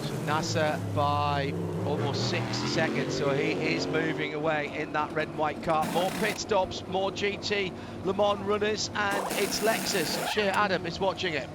So Nasser by almost 6 seconds, so he is moving away in that red and white car. More pit stops, more GT Le Mans runners, and it's Lexus. Shea Adam is watching it.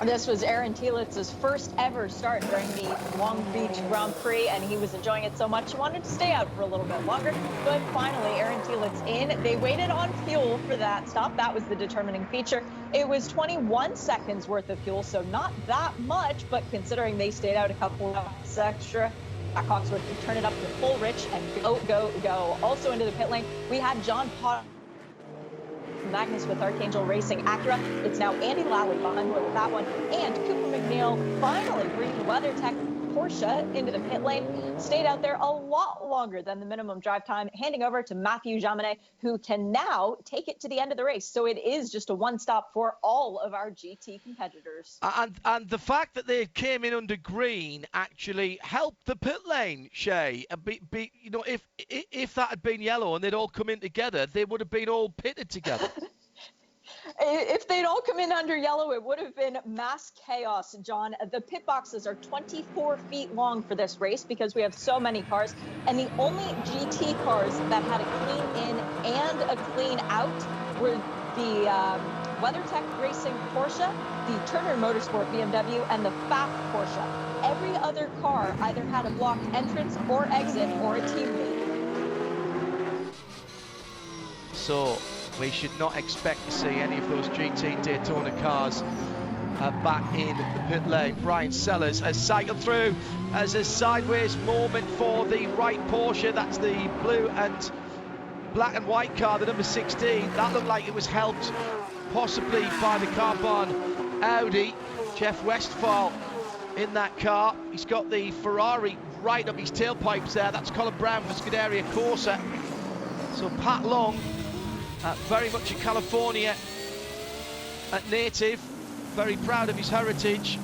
This was Aaron Thielitz's first ever start during the Long Beach Grand Prix, and he was enjoying it so much he wanted to stay out for a little bit longer. But finally, Aaron Thielitz in. They waited on fuel for that stop. That was the determining feature. It was 21 seconds worth of fuel, so not that much, but considering they stayed out a couple laps extra, Blackhawks would turn it up to full rich and go. Also into the pit lane, we had John Potter Magnus with Archangel Racing Acura. It's now Andy Lally behind the wheel with that one, and Cooper McNeil finally bringing the WeatherTech Porsche into the pit lane. Stayed out there a lot longer than the minimum drive time, handing over to Matthew Jaminet, who can now take it to the end of the race. So it is just a one stop for all of our GT competitors. And the fact that they came in under green actually helped the pit lane, Shay. If that had been yellow and they'd all come in together, they would have been all pitted together. If they'd all come in under yellow, it would have been mass chaos, John. The pit boxes are 24 feet long for this race because we have so many cars. And the only GT cars that had a clean in and a clean out were the WeatherTech Racing Porsche, the Turner Motorsport BMW, and the FAF Porsche. Every other car either had a blocked entrance or exit or a team lead. So we should not expect to see any of those GT Daytona cars back in the pit lane. Brian Sellers has cycled through as a sideways moment for the Wright Porsche. That's the blue and black and white car, the number 16. That looked like it was helped possibly by the carbon Audi. Jeff Westphal in that car. He's got the Ferrari right up his tailpipes there. That's Colin Brown for Scuderia Corsa. So Pat Long, very much a California native, very proud of his heritage.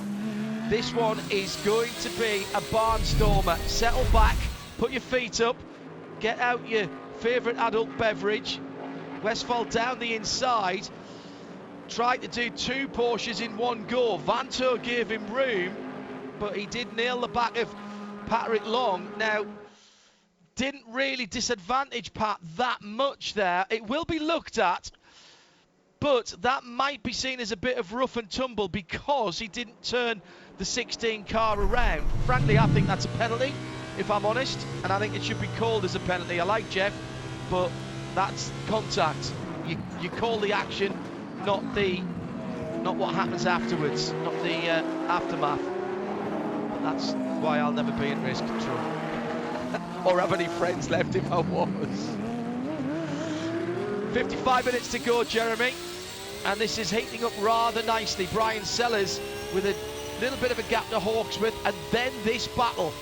This one is going to be a barnstormer. Settle back, put your feet up, get out your favourite adult beverage. Westphal down the inside, tried to do 2 Porsches in one go. Vanto gave him room, but he did nail the back of Patrick Long. Now, didn't really disadvantage Pat that much there. It will be looked at, but that might be seen as a bit of rough and tumble because he didn't turn the 16 car around. Frankly, I think that's a penalty, if I'm honest, and I think it should be called as a penalty. I like Jeff, but that's contact. You call the action, not what happens afterwards, not the aftermath. But that's why I'll never be in race control. Or have any friends left if I was. 55 minutes to go, Jeremy, and this is heating up rather nicely. Brian Sellers with a little bit of a gap to Hawksworth, and then this battle.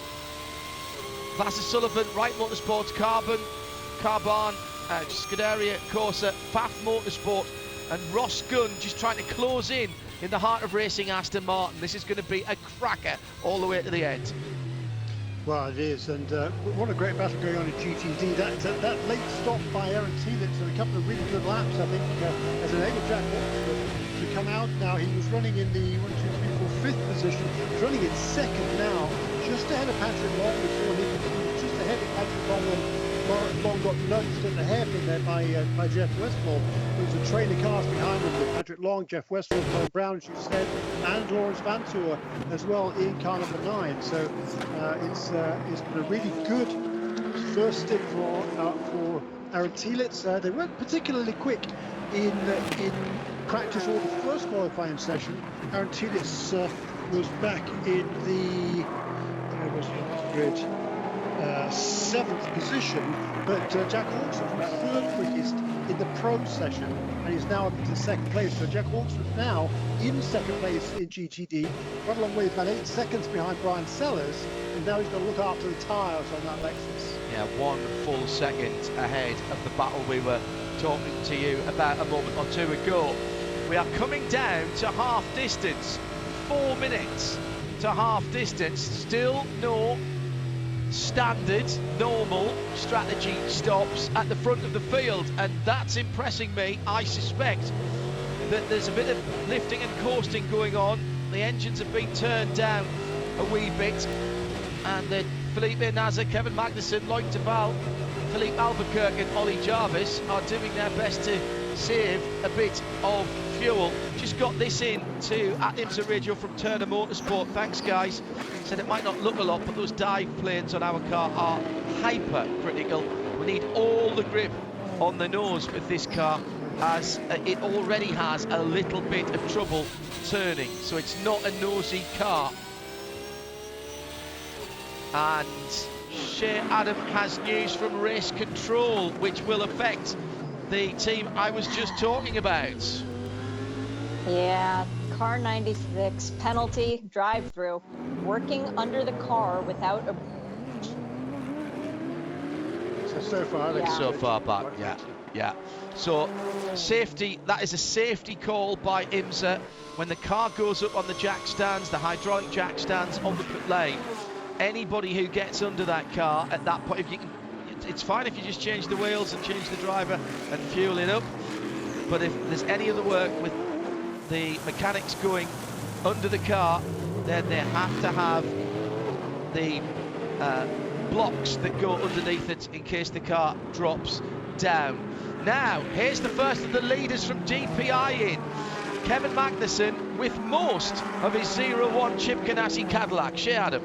Vassar Sullivan, Wright Motorsports, Carbon, Scuderia, Corsa, Pfaff Motorsport, and Ross Gunn just trying to close in the heart of racing Aston Martin. This is going to be a cracker all the way to the end. Well, it is, and what a great battle going on in GTD. That late stop by Aaron Tielitz and a couple of really good laps, I think, has enabled Jack Hawksworth to come out. Now, he was running in the 5th position. He's running in 2nd now, just ahead of Patrick Long before he was just ahead of Patrick Long when Long got nudged at the hairpin there by Jeff Westphal. There was a train of cars behind him with Patrick Long, Jeff Westphal, Colin Brown, as you said, and Lawrence Vantour as well in car number 9. So it's been a really good first stint for Aaron Tielitz. They weren't particularly quick in practice or the first qualifying session. Aaron Tielitz was back in the 7th position, but Jack Hawksworth was 3rd quickest in the pro session, and he's now up into 2nd place. So Jack Hawksworth now in 2nd place in GTD, quite a long way. He's about 8 seconds behind Brian Sellers, and now he's got to look after the tyres on that Lexus. Yeah, 1 full second ahead of the battle we were talking to you about a moment or 2 ago. We are coming down to half distance, 4 minutes to half distance, still no standard, normal strategy stops at the front of the field, and that's impressing me. I suspect that there's a bit of lifting and coasting going on. The engines have been turned down a wee bit, and Felipe Nasr, Kevin Magnussen, Lloyd Duval, Philippe Albuquerque and Ollie Jarvis are doing their best to save a bit of fuel. Just got this in at IMSA Radio from Turner Motorsport. Thanks, guys. Said it might not look a lot, but those dive planes on our car are hyper critical. We need all the grip on the nose with this car, as it already has a little bit of trouble turning, so it's not a nosy car. And Shea Adam has news from race control, which will affect the team I was just talking about. Yeah, car 96 penalty drive-through, working under the car without a. So far, yeah. So far back, yeah. So safety, that is a safety call by IMSA. When the car goes up on the jack stands, the hydraulic jack stands on the pit lane, anybody who gets under that car at that point, if you can, it's fine if you just change the wheels and change the driver and fuel it up, but if there's any other work with the mechanics going under the car, then they have to have the blocks that go underneath it in case the car drops down. Now, here's the first of the leaders from DPI in. Kevin Magnussen with most of his 01 Chip Ganassi Cadillac. Shea Adam.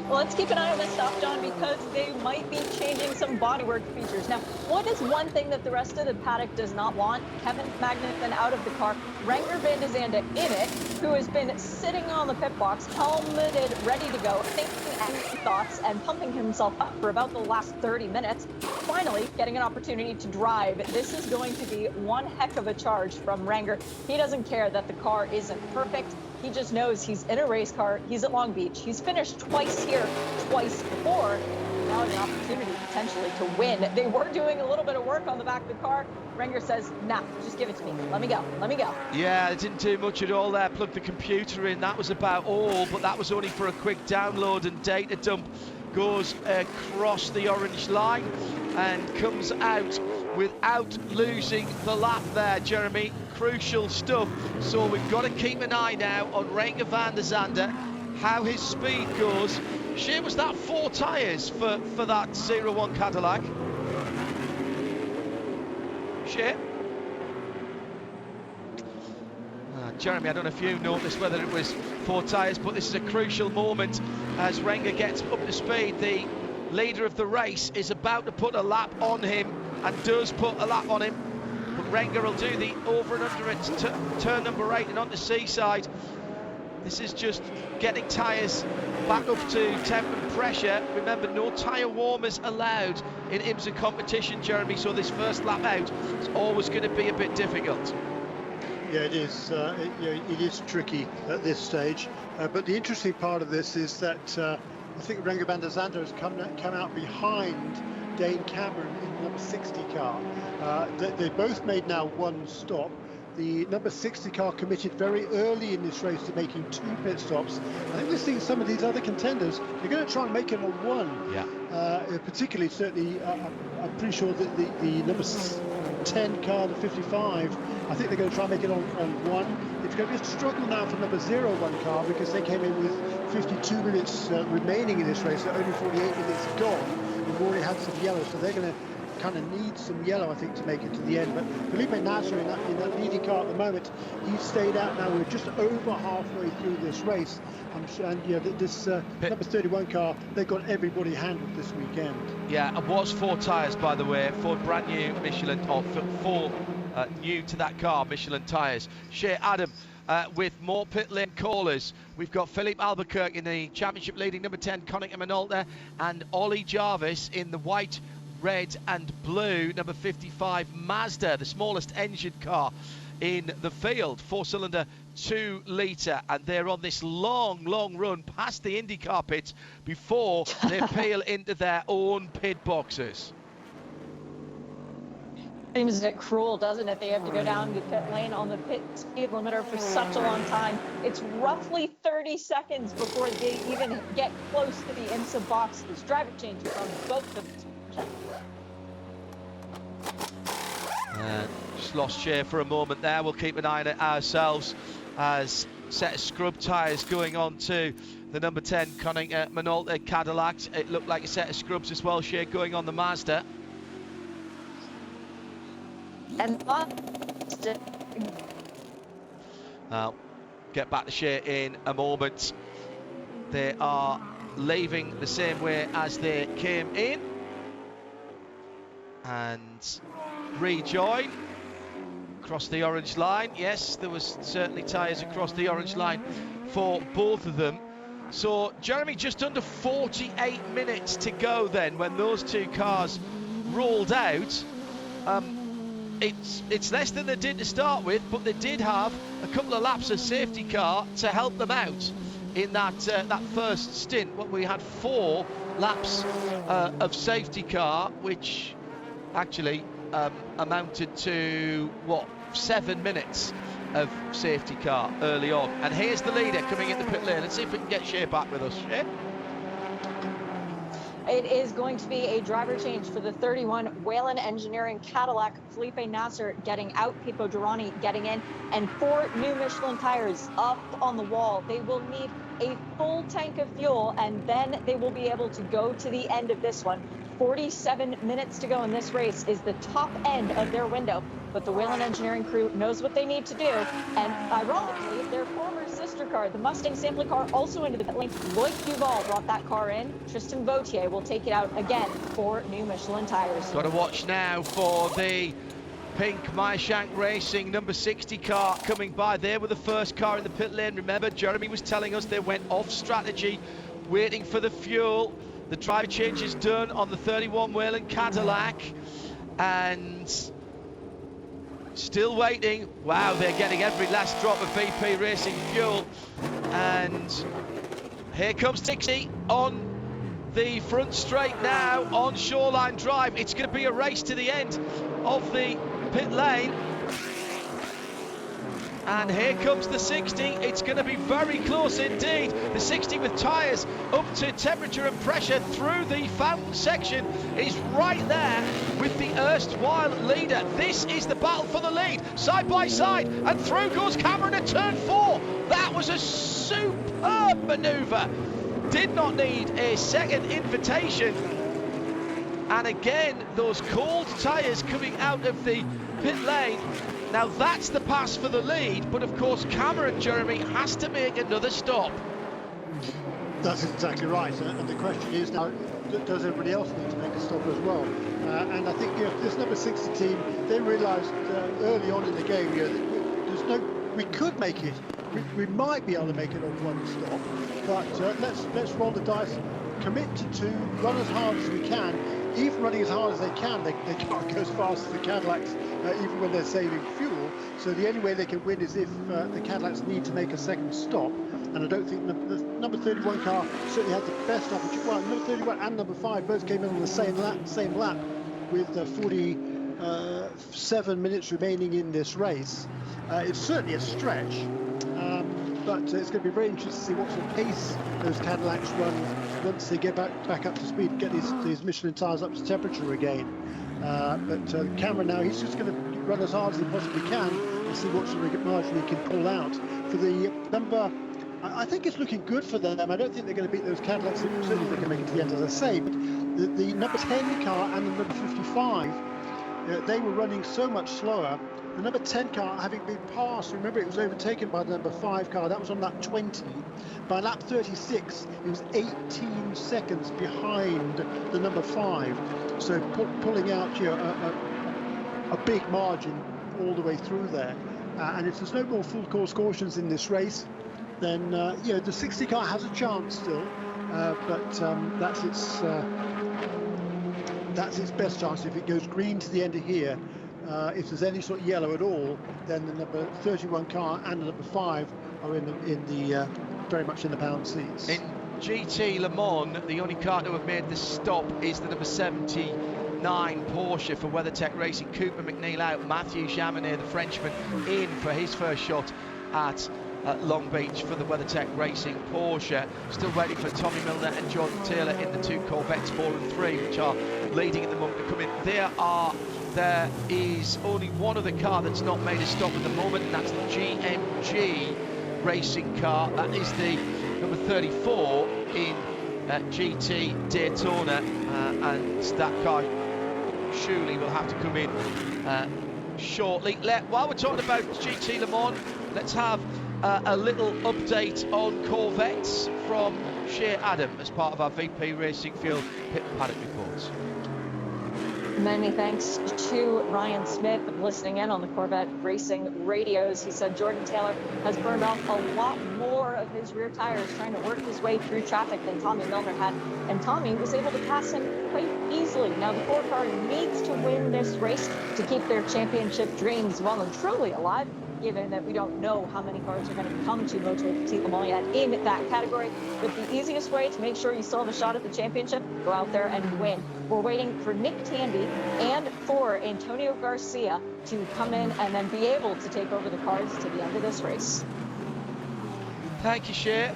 Well, let's keep an eye on this stuff, John, because they might be changing some bodywork features. Now, what is one thing that the rest of the paddock does not want? Kevin Magnussen out of the car, Renger van de Zande in it, who has been sitting on the pit box, helmeted, ready to go, thinking and thoughts and pumping himself up for about the last 30 minutes, finally getting an opportunity to drive. This is going to be one heck of a charge from Renger. He doesn't care that the car isn't perfect. He just knows he's in a race car. He's at Long Beach. He's finished twice here, twice before. Now has an opportunity potentially to win. They were doing a little bit of work on the back of the car. Renger says, nah, just give it to me. Let me go. Let me go. Yeah, it didn't do much at all there. Plugged the computer in. That was about all, but that was only for a quick download and data dump. Goes across the orange line and comes out without losing the lap there, Jeremy. Crucial stuff. So we've got to keep an eye now on Renger van der Zande, how his speed goes. Shea, was that 4 tyres for that 01 Cadillac? Shea? Jeremy, I don't know if you noticed whether it was 4 tyres, but this is a crucial moment as Renger gets up to speed. The leader of the race is about to put a lap on him and does put a lap on him, but Renger will do the over and under at turn number 8 and on the seaside. This is just getting tyres back up to temp and pressure. Remember, no tyre warmers allowed in IMSA competition, Jeremy, so this first lap out is always going to be a bit difficult. Yeah, it is. It is tricky at this stage. But the interesting part of this is that I think Renger van der Zande has come out behind Dane Cameron in the number 60 car. They both made now one stop. The number 60 car committed very early in this race to making 2 pit stops. I think we're seeing some of these other contenders, they're going to try and make it on 1. Yeah. Particularly, certainly, I'm pretty sure that the number 10 car, the 55, I think they're going to try and make it on 1. It's going to be a struggle now for number 01 car because they came in with 52 minutes remaining in this race, so only 48 minutes gone. We've already had some yellow, so they're going to kind of need some yellow, I think, to make it to the end. But Felipe Nasser in that leading car at the moment, he's stayed out now. We're just over halfway through this race, and yeah, this number 31 car, they've got everybody handled this weekend. Yeah, it was 4 tyres, by the way, 4 brand new Michelin, or 4 new to that car Michelin tyres. Shea, Adam, with more pit lane callers, we've got Philippe Albuquerque in the championship leading number 10 Konica Minolta, and Ollie Jarvis in the white, red and blue number 55 Mazda, the smallest engine car in the field, 4-cylinder 2 litre, and they're on this long run past the IndyCar pits before they peel into their own pit boxes. Seems a bit cruel, doesn't it? They have to go down the pit lane on the pit speed limiter for such a long time. It's roughly 30 seconds before they even get close to the IMSA box. There's driver changes on both of them. Just lost Shea for a moment there. We'll keep an eye on it ourselves as set of scrub tyres going on to the number 10 Konica Minolta Cadillac. It looked like a set of scrubs as well, Shea, going on the Mazda. And I'll get back to Shea in a moment. They are leaving the same way as they came in and rejoin across the orange line. Yes, there was certainly tyres across the orange line for both of them. So Jeremy, just under 48 minutes to go then when those 2 cars rolled out. It's less than they did to start with, but they did have a couple of laps of safety car to help them out in that first stint. We had 4 laps of safety car, which actually amounted to 7 minutes of safety car early on. And here's the leader coming in the pit lane. Let's see if we can get Shea back with us. Shea? It is going to be a driver change for the 31 Whelen Engineering Cadillac. Felipe Nasser getting out, Pipo Derani getting in, and 4 new Michelin tires up on the wall. They will need a full tank of fuel, and then they will be able to go to the end of this one. 47 minutes to go in this race is the top end of their window, but the Whelen Engineering crew knows what they need to do, and ironically, their former sister car, the Mustang sampling car, also into the pit lane. Loic Duval brought that car in. Tristan Vautier will take it out again, 4 new Michelin tires. Got to watch now for the pink Meyershank Racing number 60 car coming by. There with the first car in the pit lane. Remember, Jeremy was telling us they went off strategy, waiting for the fuel. The drive change is done on the 31 Whelen Cadillac, and still waiting. Wow, they're getting every last drop of VP Racing fuel, and here comes 60 on the front straight now on Shoreline Drive. It's going to be a race to the end of the pit lane. And here comes the 60. It's going to be very close indeed. The 60 with tyres up to temperature and pressure through the fountain section is right there with the erstwhile leader. This is the battle for the lead, side by side, and through goes Cameron at turn 4. That was a superb manoeuvre. Did not need a second invitation. And again, those cold tyres coming out of the pit lane. Now that's the pass for the lead, but of course Cameron, Jeremy, has to make another stop. That's exactly right, and the question is now, does everybody else need to make a stop as well? And I think this number 60 team, they realised early on in the game, that we could make it. We might be able to make it on one stop, but let's roll the dice, commit to 2, run as hard as we can. Even running as hard as they can, they can't go as fast as the Cadillacs, even when they're saving fuel. So the only way they can win is if the Cadillacs need to make a second stop. And I don't think the number 31 car certainly had the best opportunity. Well, number 31 and number 5 both came in on the same lap with 47 minutes remaining in this race. It's certainly a stretch, but it's going to be very interesting to see what sort of pace those Cadillacs run once they get back up to speed and get these Michelin tyres up to temperature again. But Cameron now, he's just going to run as hard as he possibly can and see what sort of margin he can pull out. For the number, I think it's looking good for them. I don't think they're going to beat those Cadillacs. Certainly they can make it to the end, as I say. But the number 10 car and the number 55, they were running so much slower. The number 10 car, having been passed, remember it was overtaken by the number 5 car. That was on lap 20. By lap 36, it was 18 seconds behind the number 5. So pulling out a big margin all the way through there. And if there's no more full course cautions in this race, then the 60 car has a chance still, but that's its best chance if it goes green to the end of here. If there's any sort of yellow at all, then the number 31 car and the number 5 are in the very much in the pound seats. In GT Le Mans, the only car to have made the stop is the number 79 Porsche for WeatherTech Racing. Cooper McNeil out, Mathieu Jaminet, the Frenchman, in for his first shot at Long Beach for the WeatherTech Racing Porsche. Still waiting for Tommy Milner and Jordan Taylor in the 2 Corvettes 4 and 3, which are leading at the moment to come in. There is only one other car that's not made a stop at the moment, and that's the GMG racing car. That is the number 34 in GT Daytona, and that car surely will have to come in shortly. While we're talking about GT Le Mans, let's have a little update on Corvettes from Shea Adam as part of our VP Racing Field Pit Paddock Reports. Many thanks to Ryan Smith listening in on the Corvette Racing radios. He said Jordan Taylor has burned off a lot more of his rear tires trying to work his way through traffic than Tommy Milner had, and Tommy was able to pass him quite easily. Now the 4 car needs to win this race to keep their championship dreams well and truly alive, given that we don't know how many cars are going to come to Moto Petit Le Mans yet in that category. But the easiest way to make sure you still have a shot at the championship, go out there and win. We're waiting for Nick Tandy and for Antonio Garcia to come in and then be able to take over the cars to the end of this race. Thank you, Shea.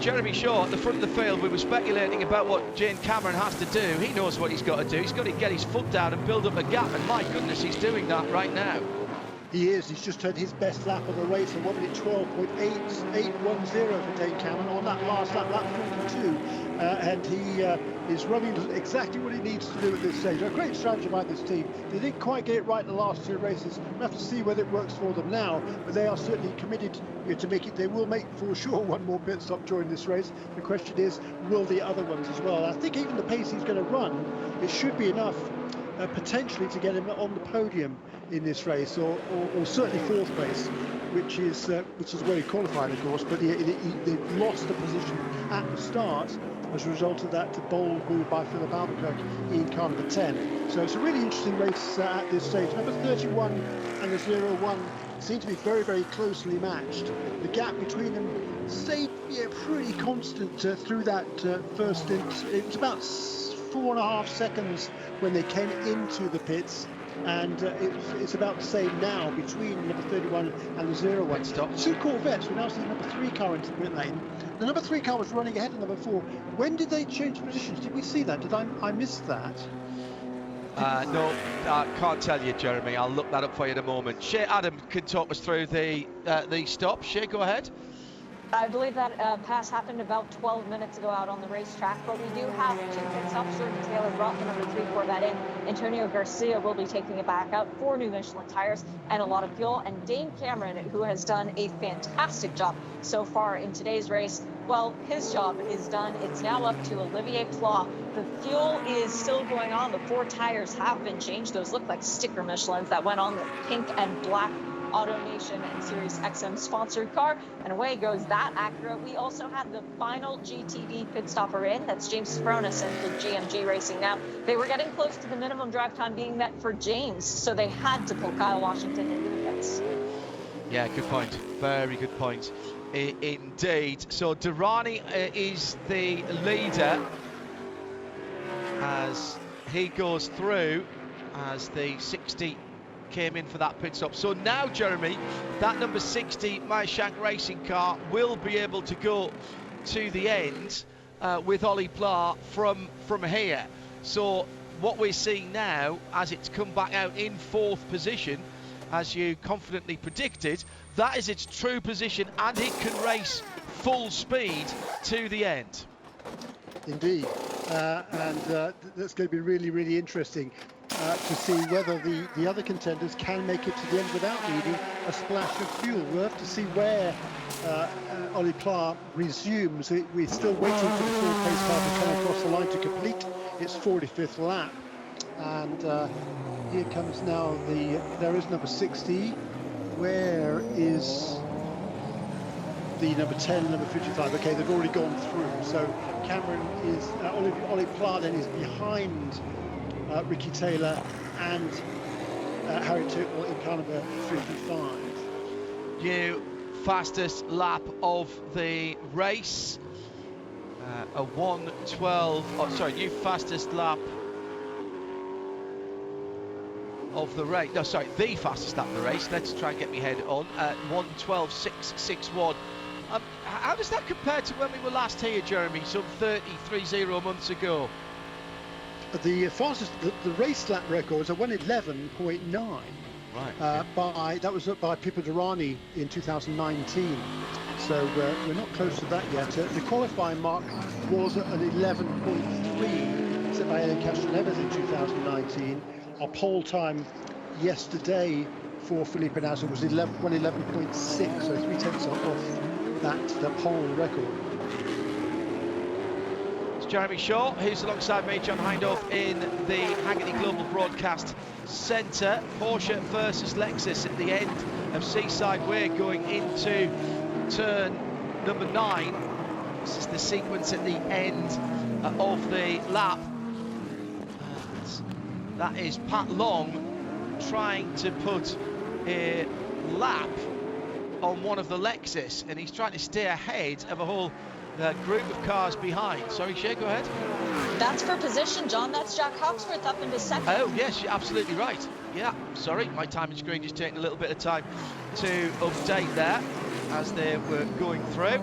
Jeremy Shaw at the front of the field, we were speculating about what Jane Cameron has to do. He knows what he's got to do. He's got to get his foot down and build up a gap, and my goodness, he's doing that right now. He is. He's just turned his best lap of the race, and 1 minute 12.810 for Dane Cameron on that last lap, lap 42. And he is running exactly what he needs to do at this stage. A great strategy by this team. They didn't quite get it right in the last 2 races. We'll have to see whether it works for them now, but they are certainly committed to make it. They will make for sure one more pit stop during this race. The question is, will the other ones as well? I think even the pace he's going to run, it should be enough potentially to get him on the podium in this race, or certainly 4th place, which is where he qualified, of course. But they lost the position at the start as a result of that bold move by Philip Albuquerque in car number 10. So it's a really interesting race at this stage. Number 31 and the 01 seem to be very, very closely matched. The gap between them, say, Yeah, pretty constant through that first stint. It was about 4.5 seconds when they came into the pits, and it's about the same now between number 31 and the 01. Pit stop. Two Corvettes. We now see the number 3 car into the pit lane. The number 3 car was running ahead of number 4. When did they change positions? Did we see that? Did I miss that? No, I can't tell you, Jeremy. I'll look that up for you in a moment. Shea Adam can talk us through the stop. Shea, go ahead. I believe that pass happened about 12 minutes ago out on the racetrack, but we do have 2 pit stops. Jordan Taylor brought the number 3 Corvette in. Antonio Garcia will be taking it back out, 4 new Michelin tires and a lot of fuel. And Dane Cameron, who has done a fantastic job so far in today's race, well, his job is done. It's now up to Olivier Pla. The fuel is still going on. The 4 tires have been changed. Those look like sticker Michelins that went on the pink and black AutoNation and Sirius XM sponsored car, and away goes that Acura. We also had the final GTD pit stopper in. That's James Fronis and the GMG Racing. Now, they were getting close to the minimum drive time being met for James, so they had to pull Kyle Washington into the pits. Yeah, good point. Very good point indeed. So Durrani is the leader as he goes through as the 60 came in for that pit stop. So now, Jeremy, that number 60 Maishank Racing car will be able to go to the end with Ollie Pla from here. So what we're seeing now, as it's come back out in 4th position, as you confidently predicted, that is its true position, and it can race full speed to the end. Indeed, and that's going to be really, really interesting to see whether the other contenders can make it to the end without needing a splash of fuel. We'll have to see where Ollie Pla resumes. We're still waiting for the full pace car to come across the line to complete its 45th lap. And here comes now there is number 60. Where is the number 10, number 55? Okay, they've already gone through. So Cameron is, Ollie Pla then is behind Ricky Taylor and Harry Tittle in car number 55. New fastest lap of the race, a 1:12. Oh, sorry, new fastest lap of the race. No, sorry, the fastest lap of the race. Let's try and get my head on. 1:12.661. How does that compare to when we were last here, Jeremy? Some 30 months ago. The fastest, the race lap record is a 1:11.9. Right. That was by Pippo Durrani in 2019. So we're not close to that yet. The qualifying mark was an 11.3 set by Ellen Castroneves in 2019. Our pole time yesterday for Felipe Nasr was 1:11.6, so 3/10 off the pole record. Jeremy Shaw, who's alongside me, John Hindhaugh, in the Hagerty Global Broadcast Centre. Porsche versus Lexus at the end of Seaside Way, going into turn number 9. This is the sequence at the end of the lap. And that is Pat Long trying to put a lap on one of the Lexus, and he's trying to stay ahead of a whole group of cars behind. Sorry, Shea, go ahead. That's for position, John. That's Jack Hawksworth up into 2nd. Oh, yes, you're absolutely right. Yeah, sorry, my timing screen just taking a little bit of time to update there as they were going through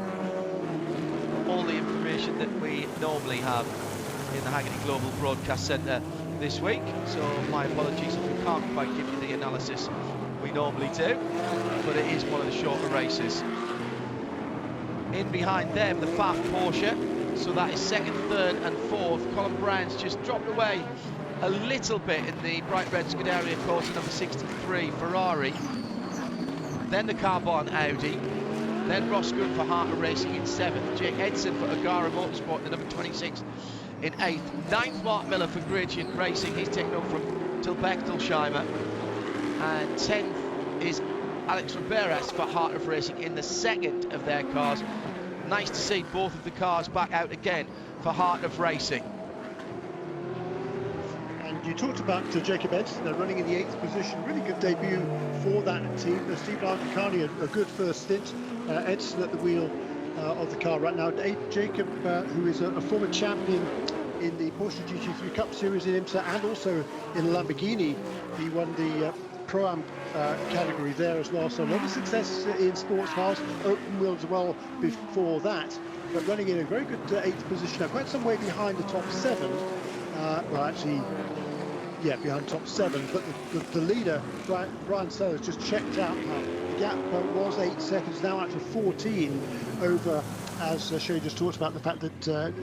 all the information that we normally have in the Hagerty Global Broadcast Centre this week. So my apologies if we can't quite give you the analysis we normally do, but it is one of the shorter races. In behind them, the Pfaff Porsche, so that is 2nd, 3rd and 4th. Colin Brown's just dropped away a little bit in the bright red Scuderia course, number 63 Ferrari. Then the Carbon Audi. Then Ross Gunn for Harter Racing in 7th. Jake Edson for Agara Motorsport, the number 26 in 8th. 9th, Mark Miller for Gradient Racing. He's taken over from Tilbeck-Dulsheimer. And 10th is Alex Riberas for Heart of Racing in the 2nd of their cars. Nice to see both of the cars back out again for Heart of Racing. And you talked about Jacob Edson. They're running in the 8th position. Really good debut for that team. Steve Larcani, a good first stint. Edson at the wheel of the car right now. Jacob, who is a former champion in the Porsche GT3 Cup Series in IMSA and also in Lamborghini. He won the Pro-Am category there as well. So a lot of success in sports cars, open wheel as well before that. But running in a very good 8th position now, quite some way behind the top 7. Well, actually, yeah, behind top 7. But the leader, Brian Sellers, just checked out. The gap was 8 seconds, now out to 14 over, as Shay just talked about, the fact that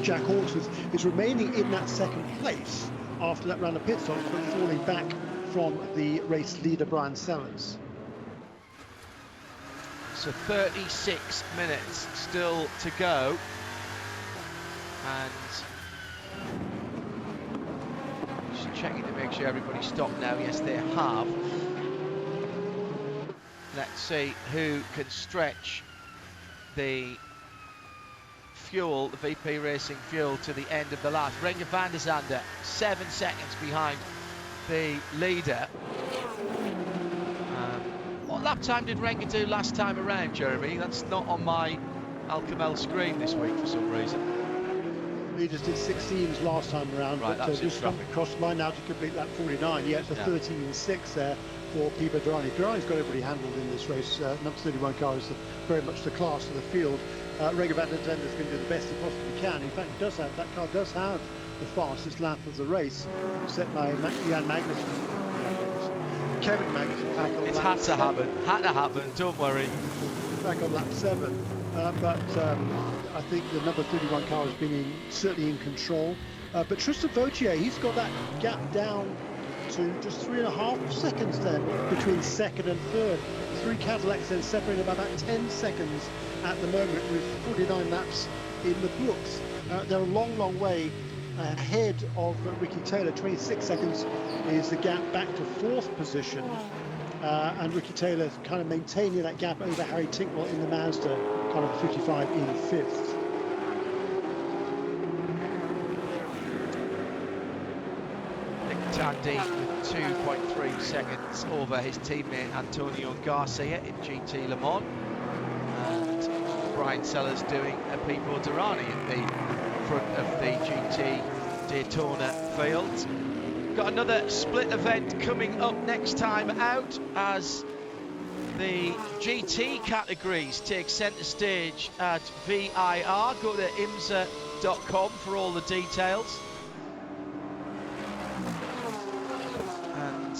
Jack Hawksworth is remaining in that 2nd place after that round of pit stops, but falling back from the race leader, Brian Sellers. So 36 minutes still to go. And just checking to make sure everybody's stopped now. Yes, they have. Let's see who can stretch the fuel, the VP Racing fuel, to the end of the last. Renger van der Zande 7 seconds behind the leader. What lap time did Renger do last time around, Jeremy? That's not on my Alcamel screen this week for some reason. He just did 16s last time around, right, but just across the line now to complete lap 49. Yeah, it's a 13.6 there for Pipo Derani. Derani's got everybody handled in this race. Number 31 car is very much the class of the field. Renger van der Zande is going to do the best he possibly can. In fact, that car does have the fastest lap of the race, set by Jan Magnussen. Kevin Magnussen back on it's lap had to happen, don't worry. Back on lap 7. But I think the number 31 car has been certainly in control. But Tristan Vautier, he's got that gap down to just 3.5 seconds then between 2nd and 3rd. 3 Cadillacs then separated by about 10 seconds at the moment, with 49 laps in the books. They're a long way ahead of Ricky Taylor. 26 seconds is the gap back to 4th position. And Ricky Taylor kind of maintaining that gap over Harry Tinkwell in the Mazda, kind of 55 in 5th. Nick Tandy with 2.3 seconds over his teammate Antonio Garcia in GT Le Mans. And Brian Sellers doing a Pipo Derani at the front of the GT Daytona field. Got another split event coming up next time out as the GT categories take centre stage at VIR. Go to IMSA.com for all the details. And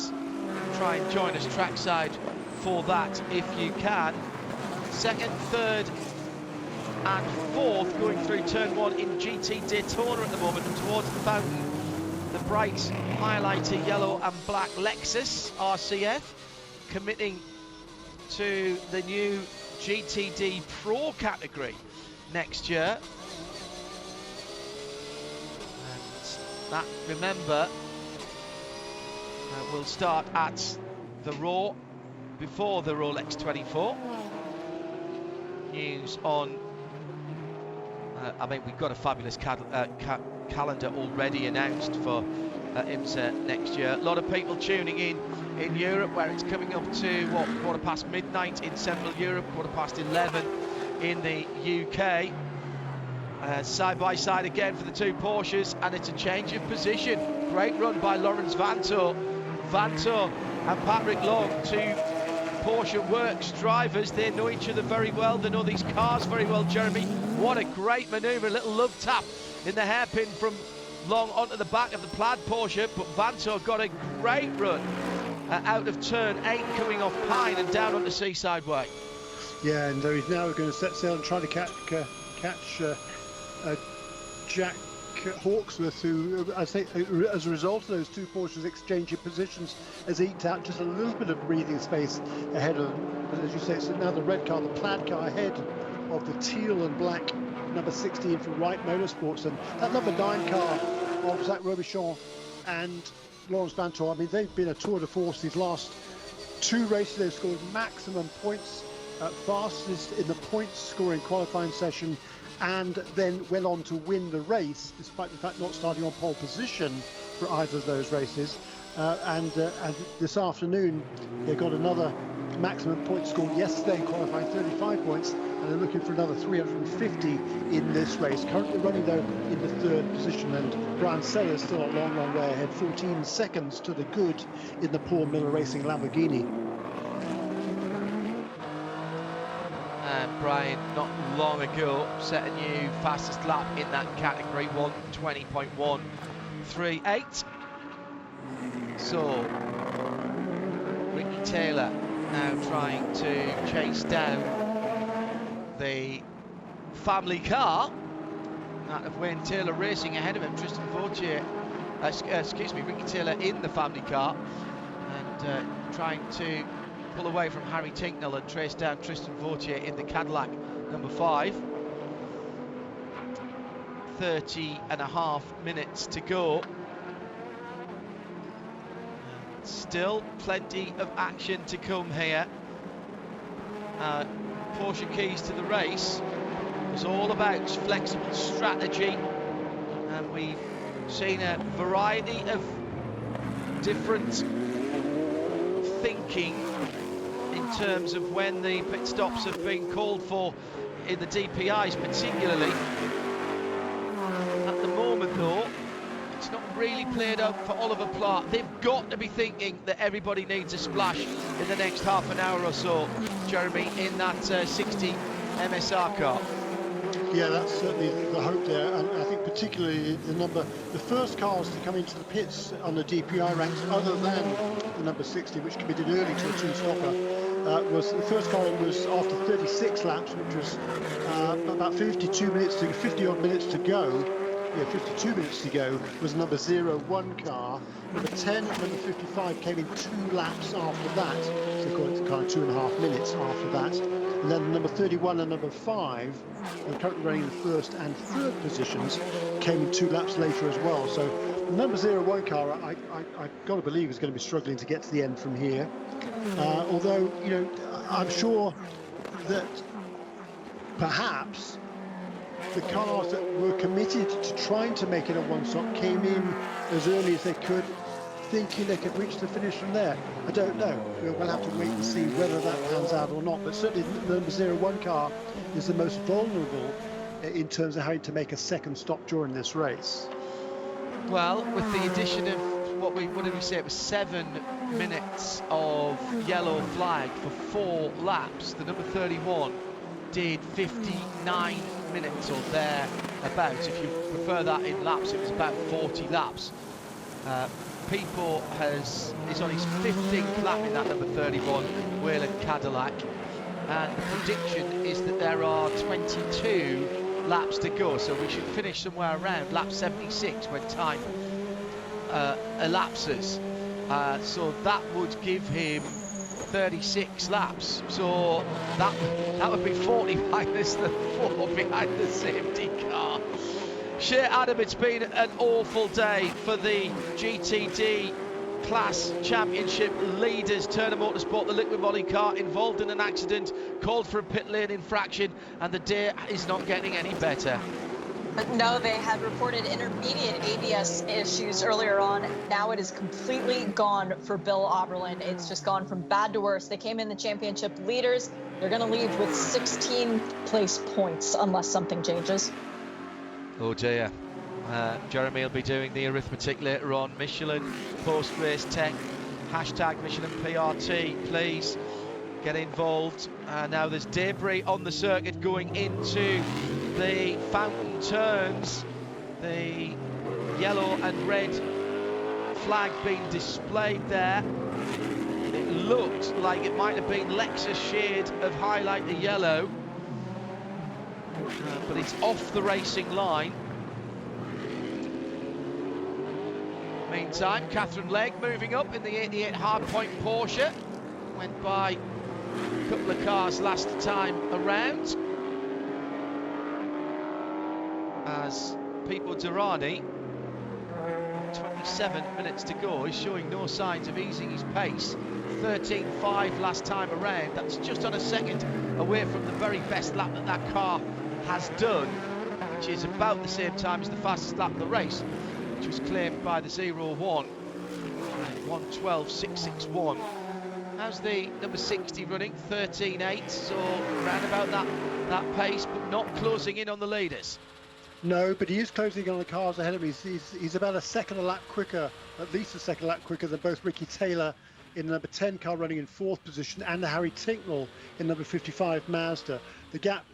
try and join us trackside for that if you can. 2nd, 3rd and 4th going through turn 1 in GT Daytona at the moment, and towards the fountain, the bright highlighter yellow and black Lexus RCF committing to the new GTD Pro category next year. And that, remember, will start at the Raw before the Rolex 24. News on I mean, we've got a fabulous calendar already announced for IMSA next year. A lot of people tuning in Europe, where it's coming up to, what, midnight in Central Europe, 11 in the UK. Side by side again for the 2 Porsches, and it's a change of position. Great run by Lawrence Vanto. Vanto and Patrick Long, 2 Porsche Works drivers. They know each other very well. They know these cars very well, Jeremy. What a great manoeuvre. A little love tap in the hairpin from Long onto the back of the plaid Porsche, but Vanto got a great run out of turn 8 coming off Pine and down onto Seaside Way. Yeah, and he's now going to set sail and try to catch Jack Hawksworth, who, I say, as a result of those 2 Porsches exchanging positions, has eked out just a little bit of breathing space ahead of them. But as you say, it's now the red car, the plaid car, ahead of the teal and black number 16 from Wright Motorsports. And that number 9 car of Zach Robichon and Lawrence Vanto, I mean, they've been a tour de force these last 2 races. They've scored maximum points, fastest in the points scoring qualifying session, and then went on to win the race, despite the fact not starting on pole position for either of those races. And this afternoon, they got another maximum points scored yesterday, qualifying 35 points, and they're looking for another 350 in this race. Currently running, though, in the 3rd position, and Brian Sellers still a long, long way ahead, 14 seconds to the good in the Paul Miller Racing Lamborghini. And Brian, not long ago, set a new fastest lap in that category, 1:20.138. So, Ricky Taylor now trying to chase down the family car out of Wayne Taylor Racing ahead of him. Tristan Vautier, Ricky Taylor in the family car, and trying to pull away from Harry Tinknell and trace down Tristan Vautier in the Cadillac number 5. 30.5 minutes to go. Still plenty of action to come here. Porsche keys to the race was all about flexible strategy, and we've seen a variety of different thinking in terms of when the pit stops have been called for in the DPIs particularly. At the moment though, it's not really played out for Oliver Platt. They've got to be thinking that everybody needs a splash in the next half an hour or so, Jeremy, in that 60 MSR car. Yeah, that's certainly the hope there, and I think particularly the first cars to come into the pits on the DPI ranks, other than the number 60, which committed early to a two-stopper, was the first car in was after 36 laps, which was about 50 odd minutes to go. Yeah, 52 minutes to go was number 01 car. Number 10 and number 55 came in 2 laps after that, so they call it kind of 2.5 minutes after that. And then number 31 and number 5, who are currently running the 1st and 3rd positions, came in 2 laps later as well. So the number 01 car, I've got to believe, is going to be struggling to get to the end from here. Although, you know, I'm sure that perhaps the cars that were committed to trying to make it a one-stop came in as early as they could, thinking they could reach the finish from there. I don't know. We'll have to wait and see whether that pans out or not. But certainly the number 01 car is the most vulnerable in terms of having to make a second stop during this race. Well, with the addition of what did we say? It was 7 minutes of yellow flag for 4 laps. The number 31 did 59 minutes or thereabouts. If you prefer that in laps, it was about 40 laps. Pipo is on his 15th lap in that number 31 Whelen Cadillac, and the prediction is that there are 22 laps to go, so we should finish somewhere around lap 76 when time elapses. So that would give him 36 laps, so that would be 40 minus the 4 behind the safety car. Shea Adam, it's been an awful day for the GTD Class Championship leaders. Turner Motorsport, the liquid moly car, involved in an accident, called for a pit lane infraction, and the day is not getting any better. No, they had reported intermediate ABS issues earlier on. Now it is completely gone for Bill Oberlin. It's just gone from bad to worse. They came in the championship leaders. They're going to leave with 16 place points unless something changes. Oh dear. Jeremy will be doing the arithmetic later on. Michelin post-race tech, hashtag Michelin PRT, please get involved. Now there's debris on the circuit going into the fountain turns. The yellow and red flag being displayed there. It looked like it might have been Lexus shade of highlight the yellow, but it's off the racing line. Meantime, Catherine Legg moving up in the 88 Hardpoint Porsche. Went by a couple of cars last time around. As Pipo Derani, 27 minutes to go, is showing no signs of easing his pace. 13.5 last time around. That's just on a second away from the very best lap that car has done, which is about the same time as the fastest lap of the race, which was claimed by the 01, 1:12.661. How's the number 60 running? 13.8, so round about that pace, but not closing in on the leaders. No, but he is closing in on the cars ahead of him. He's about a second a lap quicker, at least a second a lap quicker than both Ricky Taylor in the number 10 car running in 4th position and Harry Tinknell in number 55 Mazda. The gap,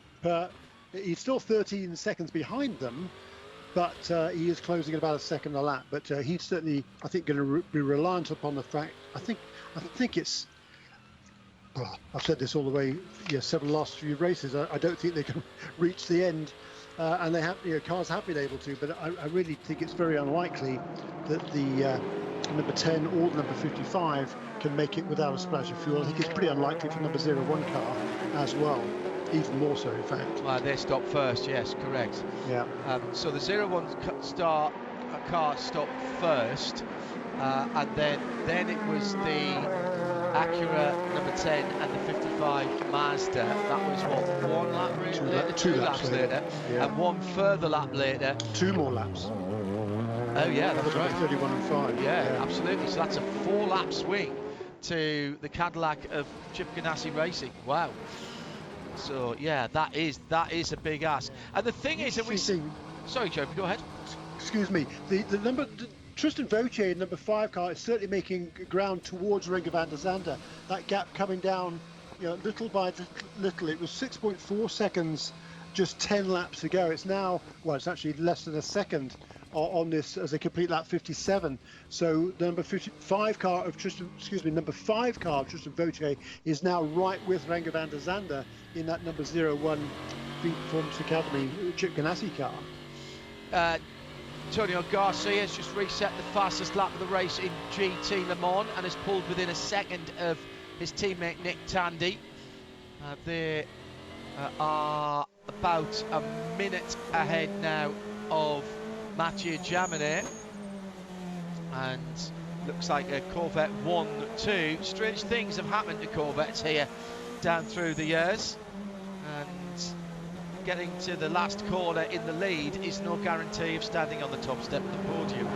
he's still 13 seconds behind them, but he is closing at about a second a lap. But he's certainly, I think, going to be reliant upon the fact. I think it's. Well, I've said this all the way, several last few races. I don't think they can reach the end, and they have, cars have been able to. But I really think it's very unlikely that the number 10 or the number 55 can make it without a splash of fuel. I think it's pretty unlikely for number 01 car as well. Even more so, in fact. Well, they stopped first, yes, correct. Yeah. So the 01 car stopped first, and then it was the Acura number 10 and the 55 Mazda. That was what, one lap later? Two laps later. Yeah. And one further lap later. 2 more laps. Oh yeah, that's right. 31 and 5. Yeah, absolutely. So that's a 4-lap swing to the Cadillac of Chip Ganassi Racing. Wow. So yeah, that is a big ask. And the thing is that sorry, Joe, go ahead. Excuse me. The number Tristan Vautier, number 5 car, is certainly making ground towards Renger van der Zande. That gap coming down, little by little. It was 6.4 seconds just 10 laps ago. It's now, well, it's actually less than a second on this as a complete lap 57. So the number 5 car of Tristan Vautier is now right with Renger van der Zande in that number 01 Beat Performance Academy Chip Ganassi car. Antonio Garcia has just reset the fastest lap of the race in GT Le Mans and has pulled within a second of his teammate Nick Tandy. They are about a minute ahead now of Mathieu Jaminet, and looks like a Corvette 1-2. Strange things have happened to Corvettes here down through the years, and getting to the last corner in the lead is no guarantee of standing on the top step of the podium.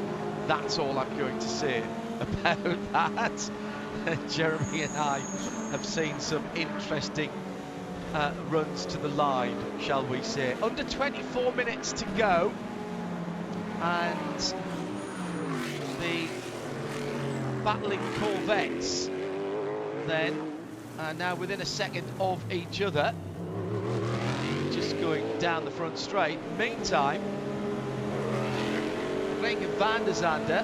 That's all I'm going to say about that. Jeremy and I have seen some interesting runs to the line, shall we say. Under 24 minutes to go, and the battling Corvettes then are now within a second of each other, just going down the front straight. Meantime, Renger van der Zande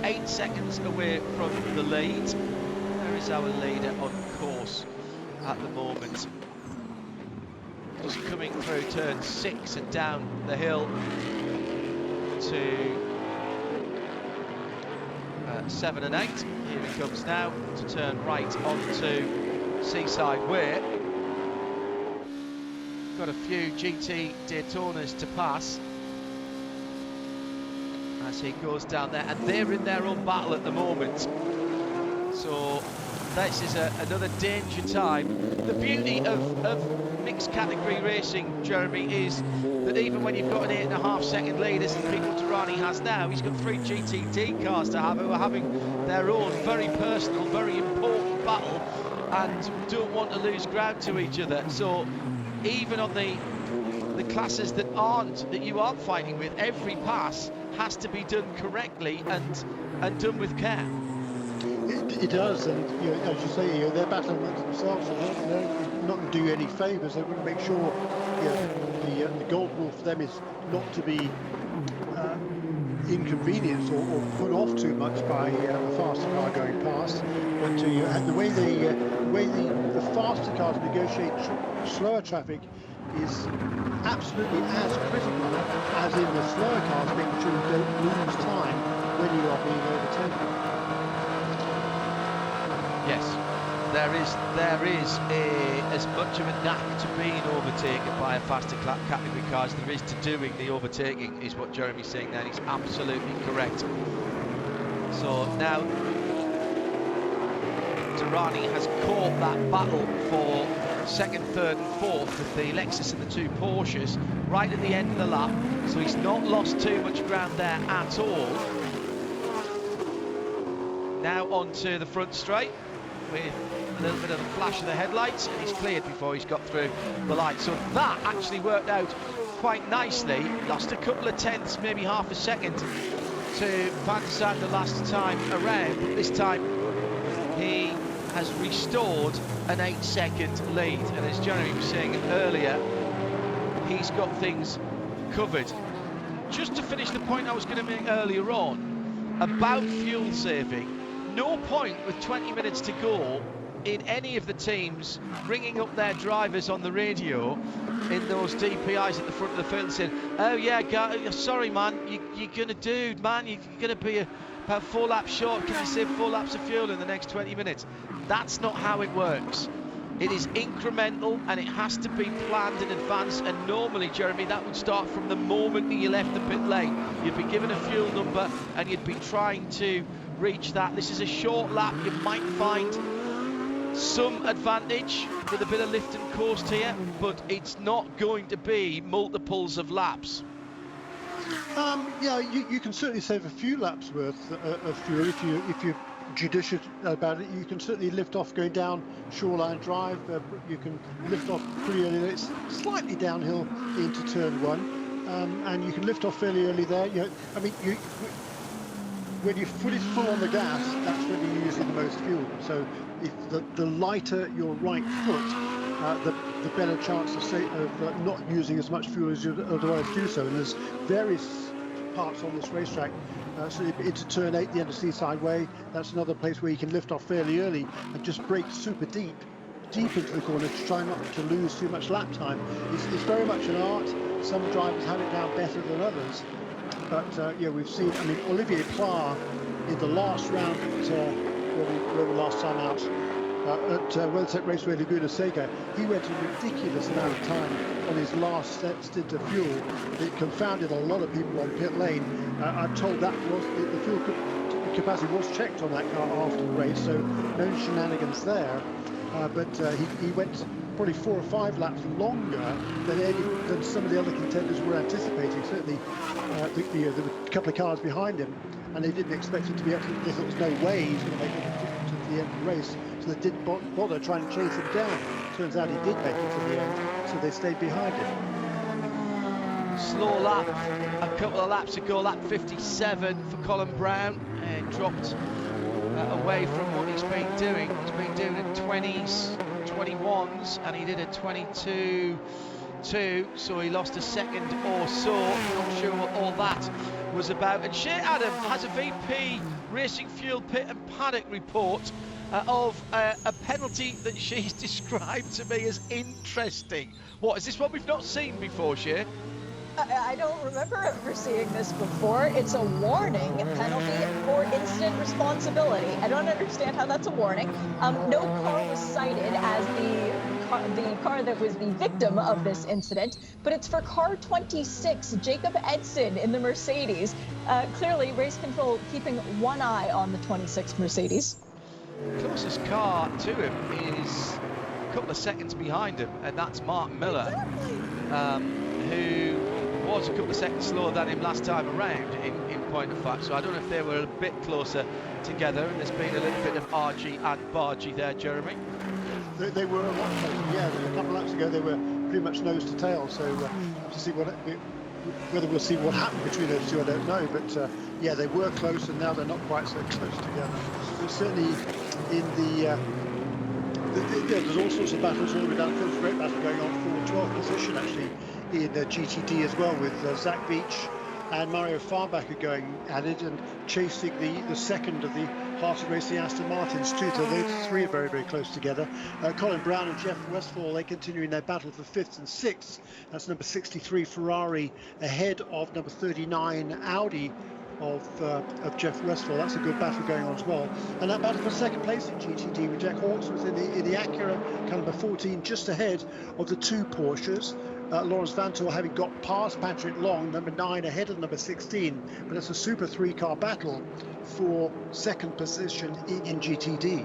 8 seconds away from the lead. There is our leader on course at the moment, just coming through turn 6 and down the hill to 7 and 8. Here he comes now to turn right onto Seaside Way. Got a few GT Daytonas to pass as he goes down there, and they're in their own battle at the moment. So this is another danger time. The beauty of mixed category racing, Jeremy, is that even when you've got an 8.5 second lead, as Pico Derani has now, he's got 3 GTD cars to have, who are having their own very personal, very important battle and don't want to lose ground to each other. So even on the classes that you aren't fighting with, every pass has to be done correctly and done with care. It does, and as you say, they're battling amongst themselves, and they're not going to do any favours. They want to make sure the gold rule for them is not to be inconvenienced or put off too much by a faster car going past. But the way the faster cars negotiate slower traffic is absolutely as critical as in the slower cars, making sure you don't lose time when you are being overtaken. Yes, there is as much of a knack to being overtaken by a faster category car as there is to doing the overtaking, is what Jeremy's saying there. He's absolutely correct. So now Derani has caught that battle for second, third and fourth with the Lexus and the 2 Porsches right at the end of the lap, so he's not lost too much ground there at all. Now onto the front straight. with a little bit of a flash of the headlights, and he's cleared before he's got through the lights. So that actually worked out quite nicely. Lost a couple of tenths, maybe half a second to Van der Zandt the last time around, but this time he has restored an 8-second lead, and as Jeremy was saying earlier, he's got things covered. Just to finish the point I was going to make earlier on about fuel saving, no point with 20 minutes to go in any of the teams ringing up their drivers on the radio in those DPIs at the front of the field saying, oh yeah, sorry man, you're gonna do, man, you're gonna be about 4 laps short, can you save 4 laps of fuel in the next 20 minutes? That's not how it works. It is incremental and it has to be planned in advance, and normally, Jeremy, that would start from the moment that you left the pit lane. You'd be given a fuel number and you'd be trying to reach that. This is a short lap. You might find some advantage with a bit of lift and coast here, but it's not going to be multiples of laps. Yeah, you can certainly save a few laps worth of fuel if you're judicious about it. You can certainly lift off going down Shoreline Drive. You can lift off pretty early. It's slightly downhill into turn 1, and you can lift off fairly early there. I mean, when your foot is full on the gas, that's when you're using the most fuel. So if the lighter your right foot, the better chance of not using as much fuel as you'd otherwise do so. And there's various parts on this racetrack. So into turn 8, the end of Seaside Way, that's another place where you can lift off fairly early and just brake super deep into the corner to try not to lose too much lap time. It's very much an art. Some drivers have it down better than others. But yeah, we've seen, I mean, Olivier Pla in the last round at where we last time out at WeatherTech Raceway Laguna Seca, he went a ridiculous amount of time on his last stint of fuel. It confounded a lot of people on pit lane. I'm told that was the fuel capacity was checked on that car after the race, so no shenanigans there. But he went probably 4 or 5 laps longer than some of the other contenders were anticipating. Certainly, there were a couple of cars behind him, and they didn't expect him to be. They thought there was no way he's going to make it to the end of the race, so they didn't bother trying to chase him down. Turns out he did make it to the end, so they stayed behind him. Slow lap, a couple of laps ago, lap 57 for Colin Brown, and dropped away from what he's been doing. He's been doing it 20s, 21s, and he did a 22.2, so he lost a second or so. Not sure what all that was about. And Shea Adam has a VP Racing Fuel Pit and Paddock report of a penalty that she's described to me as interesting. What, is this one we've not seen before, Shea? I don't remember ever seeing this before. It's a warning penalty for incident responsibility. I don't understand how that's a warning. No car was cited as the car that was the victim of this incident, but it's for car 26, Jacob Edson in the Mercedes. Clearly, race control keeping one eye on the 26 Mercedes. Closest car to him is a couple of seconds behind him, and that's Mark Miller, who was a couple of seconds slower than him last time around in point of fact. So I don't know if they were a bit closer together, and there's been a little bit of RG and bargy there, Jeremy. They were a lot closer. Yeah, a couple of laps ago they were pretty much nose to tail. So to see whether we'll see what happened between those two, I don't know. But yeah, they were close, and now they're not quite so close together. But certainly in there's all sorts of battles all the way down. There's a great battle going on for 12th position actually in GTD as well, with Zach Beach and Mario Farbacher going at it and chasing the second of the Heart of Racing Aston Martins too. So those three are very, very close together. Colin Brown and Jeff Westphal, they continuing their battle for 5th and 6th. That's number 63 Ferrari ahead of number 39 Audi of Jeff Westphal. That's a good battle going on as well. And that battle for second place in GTD with Jack Hawkins in the Acura, car number 14, just ahead of the 2 Porsches. Lawrence Vanthoor having got past Patrick Long, number 9, ahead of number 16. But it's a Super 3-car battle for second position in GTD.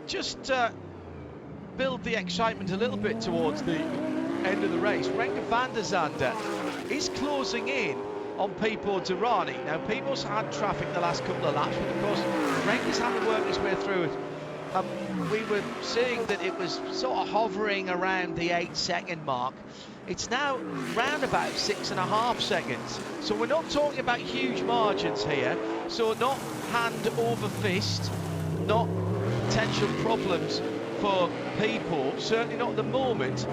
Just build the excitement a little bit towards the end of the race. Renger van der Zande is closing in on Pipo Durrani. Now, Pipo's had traffic the last couple of laps, but of course, Renke's had to work his way through it. We were seeing that it was sort of hovering around the 8-second mark. It's now round about 6.5 seconds. So we're not talking about huge margins here. So not hand over fist, not potential problems for people, certainly not at the moment.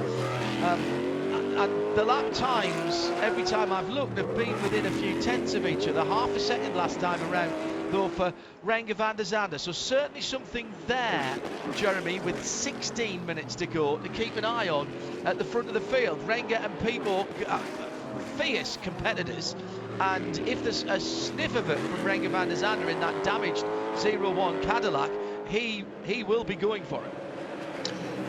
And the lap times, every time I've looked, have been within a few tenths of each other. Half a second last time around, though, for Renger van der Zande. So certainly something there, Jeremy, with 16 minutes to go to keep an eye on at the front of the field. Renger and Pipo, fierce competitors. And if there's a sniff of it from Renger van der Zande in that damaged 01 Cadillac, he will be going for it.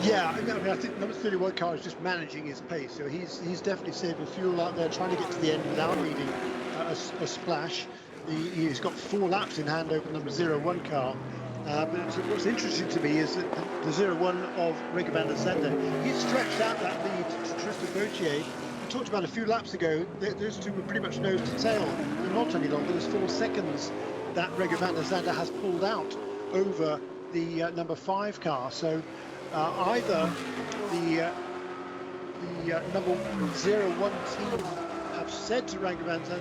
Yeah, I mean, I think number 31 car is just managing his pace. So he's definitely saving fuel out there, trying to get to the end without needing a splash. He's got 4 laps in hand over number 01 car. But what's interesting to me is that the 01 of Renger van der Zande, he's stretched out that lead to Tristan Vautier. We talked about a few laps ago, those two were pretty much nose to tail. They're not any longer. There's 4 seconds that Renger van der Zande has pulled out over the number 5 car. So either the number 01 team have said to Renger van der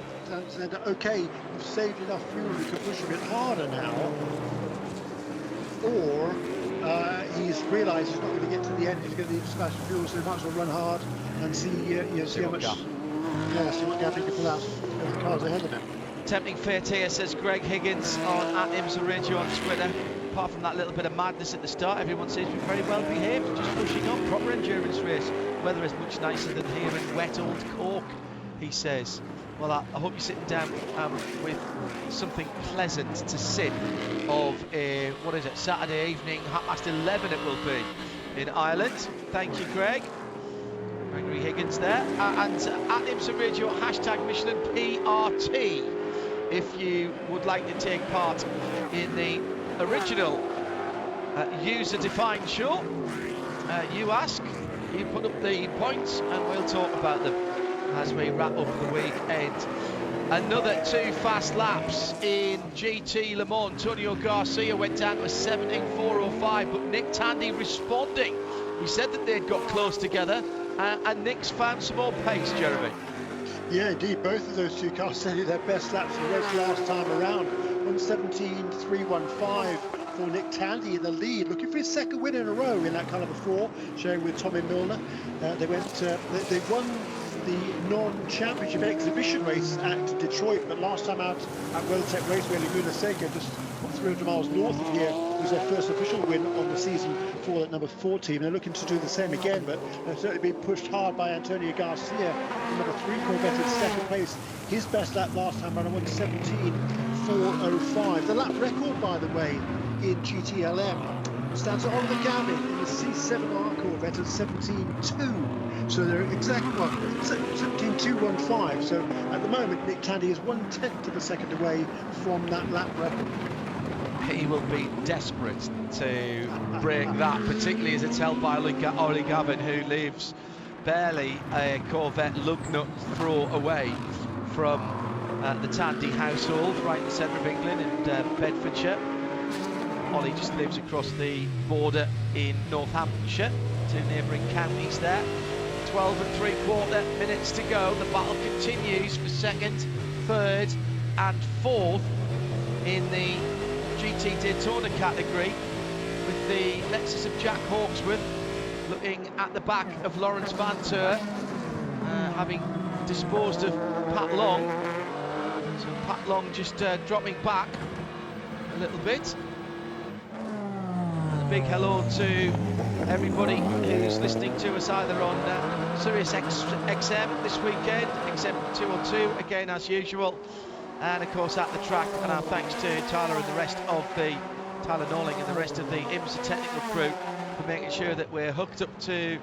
Zande, okay, you've saved enough fuel, you can push a bit harder now, or he's realised he's not going to get to the end, he's going to need to splash fuel, so he might as well run hard and see how much, see what gap he can pull out of the cars ahead of him. Tempting fate here, says Greg Higgins on @IMSA Radio on Twitter. Apart from that little bit of madness at the start, everyone seems to be very well behaved, just pushing on. Proper endurance race. Weather is much nicer than here in wet old Cork, he says. Well, I hope you're sitting down with something pleasant to sip of a, what is it, Saturday evening, 11:30 it will be in Ireland. Thank you, Greg. Gregory Higgins there. And @IMSA Radio, #Michelin PRT, if you would like to take part in the original user-defined show. You ask, you put up the points, and we'll talk about them as we wrap up the weekend. Another 2 fast laps in GT Le Mans. Antonio Garcia went down to a 17.405, but Nick Tandy responding. We said that they'd got close together, and Nick's found some more pace, Jeremy. Yeah, indeed, both of those 2 cars setting their best laps in the race last time around. 1:17.315 for Nick Tandy in the lead, looking for his second win in a row in that caliber 4, sharing with Tommy Milner. They won the non-championship exhibition race at Detroit, but last time out at WeatherTech Raceway, Laguna Seca, just 300 miles north of here, was their first official win on the season for that number 4 team. They're looking to do the same again, but they're certainly being pushed hard by Antonio Garcia, the number 3 Corvette in second place. His best lap last time around, 1:17.405. The lap record, by the way, in GTLM stands at Oliver Gavin in the C7R Corvette at 17.2. So they're exactly 17.215. So at the moment, Nick Tandy is 1/10 of a second away from that lap record. He will be desperate to break that, particularly as it's held by Ollie Gavin, who lives barely a Corvette lug nut throw away from the Tandy household, right in the centre of England in Bedfordshire. Ollie just lives across the border in Northamptonshire, 2 neighbouring counties there. 12 3/4 minutes to go. The battle continues for 2nd, 3rd and 4th in the GT Daytona category, with the Lexus of Jack Hawksworth looking at the back of Lawrence Vanteur, having disposed of Pat Long. So Pat Long just dropping back a little bit. And a big hello to everybody who's listening to us either on Sirius XM this weekend, XM 202 again as usual, and of course at the track. And our thanks to Tyler and the rest of the Tyler Norling and the rest of the IMSA technical crew for making sure that we're hooked up to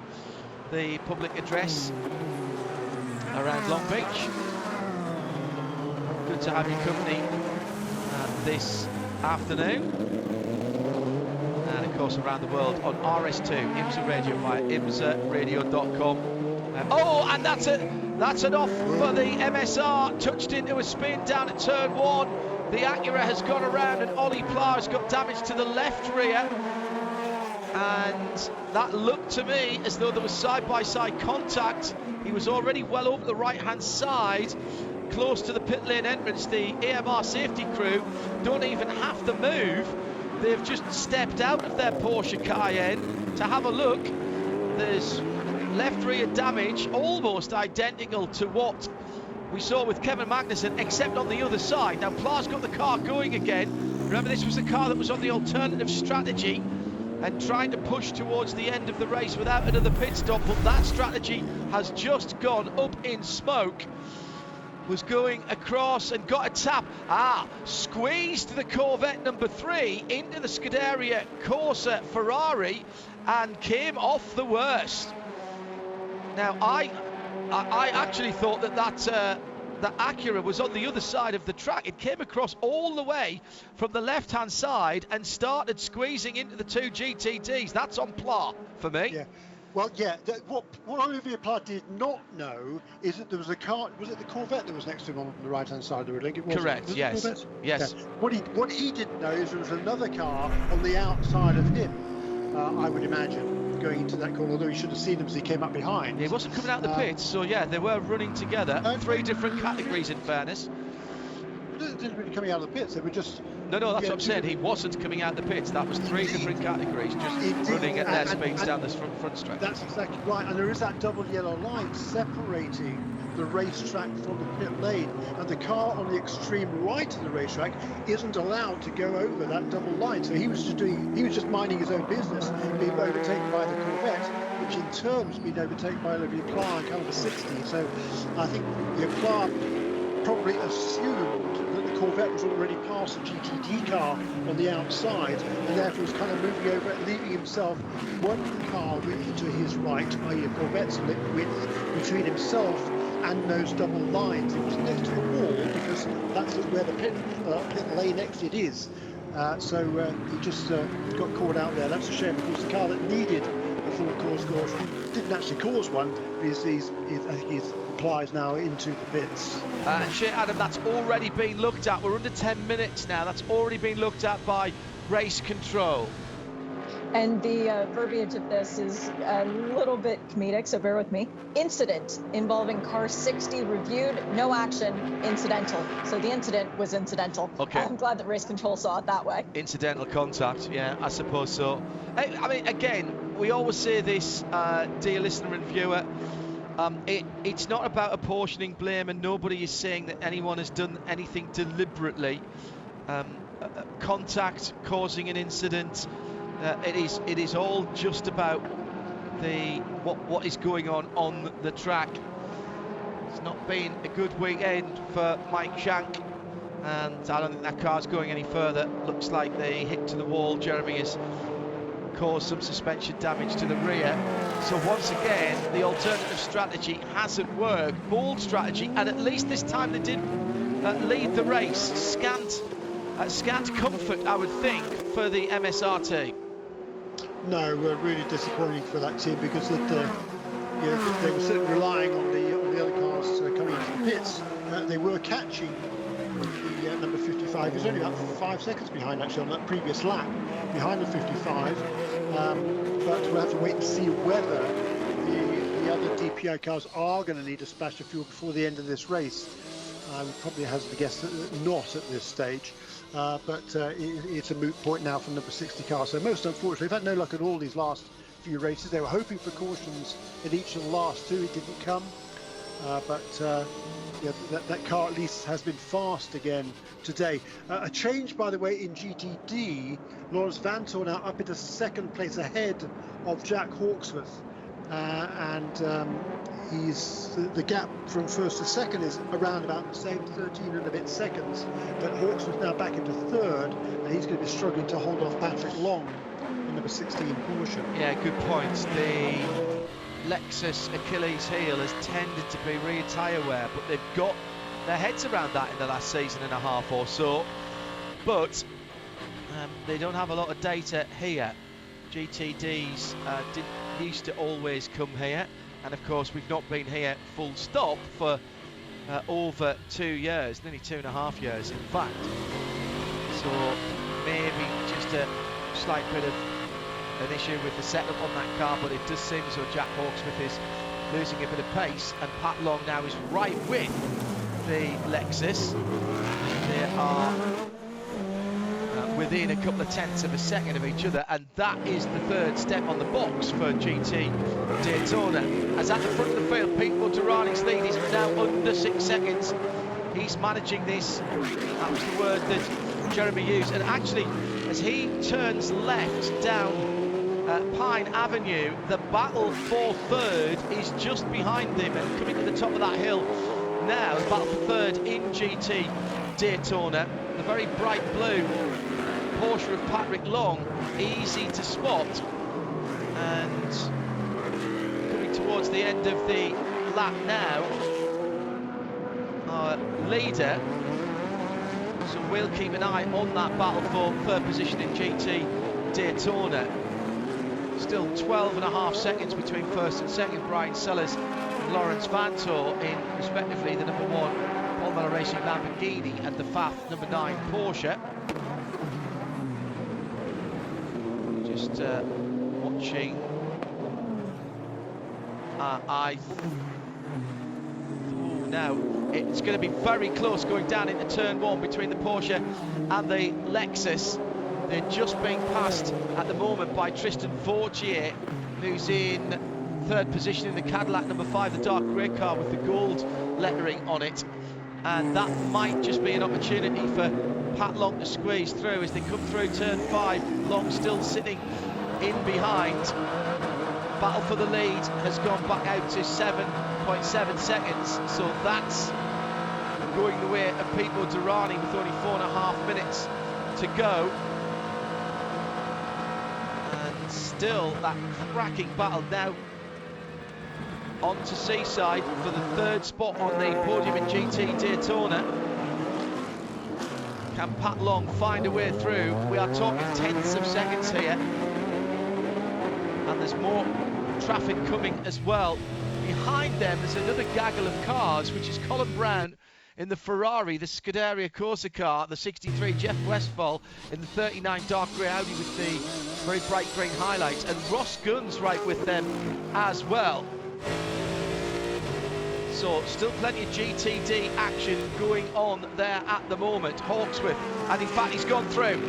the public address around Long Beach. Good to have your company this afternoon, and of course around the world on RS2 IMSA Radio via IMSARadio.com. Oh, and that's That's an off for the MSR, touched into a spin down at turn 1. The Acura has gone around and Ollie Plough's got damage to the left rear. And that looked to me as though there was side-by-side contact. He was already well over the right-hand side, close to the pit lane entrance. The AMR safety crew don't even have to move. They've just stepped out of their Porsche Cayenne to have a look. There's left rear damage, almost identical to what we saw with Kevin Magnussen, except on the other side. Now, Plough's got the car going again. Remember, this was the car that was on the alternative strategy and trying to push towards the end of the race without another pit stop, but that strategy has just gone up in smoke. Was going across and got a tap. Squeezed the Corvette number 3 into the Scuderia Corsa Ferrari and came off the worst. Now, I actually thought that Acura was on the other side of the track. It came across all the way from the left-hand side and started squeezing into the 2 GTDs. That's on Plough for me. Yeah. Well, yeah, what Olivier Plough did not know is that there was a car. Was it the Corvette that was next to him on the right-hand side of the road? It was. Correct, Was yes. It yes. Yeah. What he didn't know is there was another car on the outside of him, I would imagine, going into that corner, although he should have seen him as he came up behind. He wasn't coming out the pits, so yeah, they were running together. 3 different categories, in fairness. They didn't really coming out of the pits, they were just... No, that's what I'm saying. He wasn't coming out the pits. That was 3 different categories, just running at their speeds down this front stretch. That's exactly right. And there is that double yellow line separating the racetrack from the pit lane. And the car on the extreme right of the racetrack isn't allowed to go over that double line. So he was just minding his own business, being overtaken by the Corvette, which in turn was being overtaken by Olivier Plough in kind of a 60. So I think Plough probably assumed that the Corvette was already past the GTD car on the outside, and therefore was kind of moving over, leaving himself one car width to his right, i.e. a Corvette's width between himself and those double lines. It was next to the wall because that's where the pit lane exit is. So he just got caught out there. That's a shame, because the car that needed a full course caution didn't actually cause one. I think he's applies now into the pits. Shea Adam, that's already been looked at. We're under 10 minutes now. That's already been looked at by race control. And the verbiage of this is a little bit comedic, so bear with me. Incident involving car 60 reviewed, no action, incidental. So the incident was incidental. Okay. I'm glad that race control saw it that way. Incidental contact, yeah, I suppose so. I mean, again, we always say this, dear listener and viewer, it's not about apportioning blame, and nobody is saying that anyone has done anything deliberately. Contact causing an incident, it is all just about what is going on the track. It's not been a good weekend for Mike Shank, and I don't think that car's going any further. Looks like the hit to the wall, Jeremy, has caused some suspension damage to the rear. So once again, the alternative strategy hasn't worked. Bold strategy, and at least this time they did lead the race. Scant comfort, I would think, for the MSR team. No, really disappointing for that team, because they were certainly relying on the other cars coming into the pits. They were catching the number 55. He was only about 5 seconds behind, actually, on that previous lap, behind the 55. But we'll have to wait and see whether the other DPI cars are going to need a splash of fuel before the end of this race. I would probably hazard to guess that not at this stage. But it's a moot point now for number 60 car. So most unfortunately, they've had no luck at all these last few races. They were hoping for cautions in each of the last 2. It didn't come. That car at least has been fast again today. A change, by the way, in GTD. Lawrence Vanthoor now up into 2nd place ahead of Jack Hawksworth. The gap from 1st to 2nd is around about the same, 13 and a bit seconds. But Hawksworth now back into 3rd, and he's going to be struggling to hold off Patrick Long in number 16 Porsche. Yeah, good point. The Lexus Achilles heel has tended to be rear tyre wear, but they've got their heads around that in the last season and a half or so. But they don't have a lot of data here. GTDs used to always come here. And of course, we've not been here full stop for over 2 years, nearly 2.5 years, in fact. So maybe just a slight bit of an issue with the setup on that car, but it does seem as though Jack Hawksworth is losing a bit of pace, and Pat Long now is right with the Lexus. They are within a couple of tenths of a second of each other, and that is the third step on the box for GT Daytona. As at the front of the field, Pete Motorani's lead is now under 6 seconds. He's managing this, that was the word that Jeremy used, and actually as he turns left down Pine Avenue, the battle for third is just behind him, and coming to the top of that hill now, the battle for third in GT Daytona, the very bright blue Porsche of Patrick Long, easy to spot, and coming towards the end of the lap now, our leader. So we'll keep an eye on that battle for third position in GT Daytona. Still 12.5 seconds between first and second. Brian Sellers and Lawrence Vantor in respectively the number 1 Paul Miller Racing Lamborghini and the FAF number 9 Porsche. Just watching. Now it's going to be very close going down into turn 1 between the Porsche and the Lexus. They're just being passed at the moment by Tristan Vautier, who's in third position in the Cadillac number 5, the dark grey car with the gold lettering on it. And that might just be an opportunity for Pat Long to squeeze through as they come through turn 5. Long still sitting in behind. Battle for the lead has gone back out to 7.7 seconds, so that's going the way of Pete Motorani with only 4.5 minutes to go. And still that cracking battle now on to Seaside for the third spot on the podium in GT Daytona. Can Pat Long find a way through? We are talking tenths of seconds here. And there's more traffic coming as well. Behind them there's another gaggle of cars, which is Colin Brown in the Ferrari, the Scuderia Corsa car, the 63 Jeff Westphal in the 39 dark grey Audi with the very bright green highlights, and Ross Gunn's right with them as well. So still plenty of GTD action going on there at the moment. Hawksworth, and in fact he's gone through.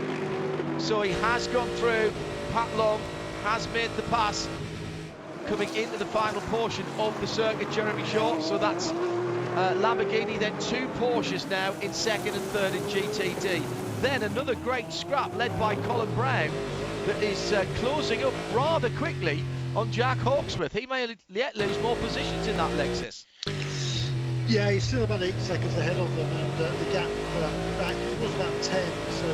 So he has gone through. Pat Long has made the pass coming into the final portion of the circuit, Jeremy Shaw. So that's Lamborghini, then 2 Porsches now in second and third in GTD. Then another great scrap led by Colin Brown that is closing up rather quickly on Jack Hawksworth. He may yet lose more positions in that Lexus. Yeah, he's still about 8 seconds ahead of them, and the gap back was about 10. So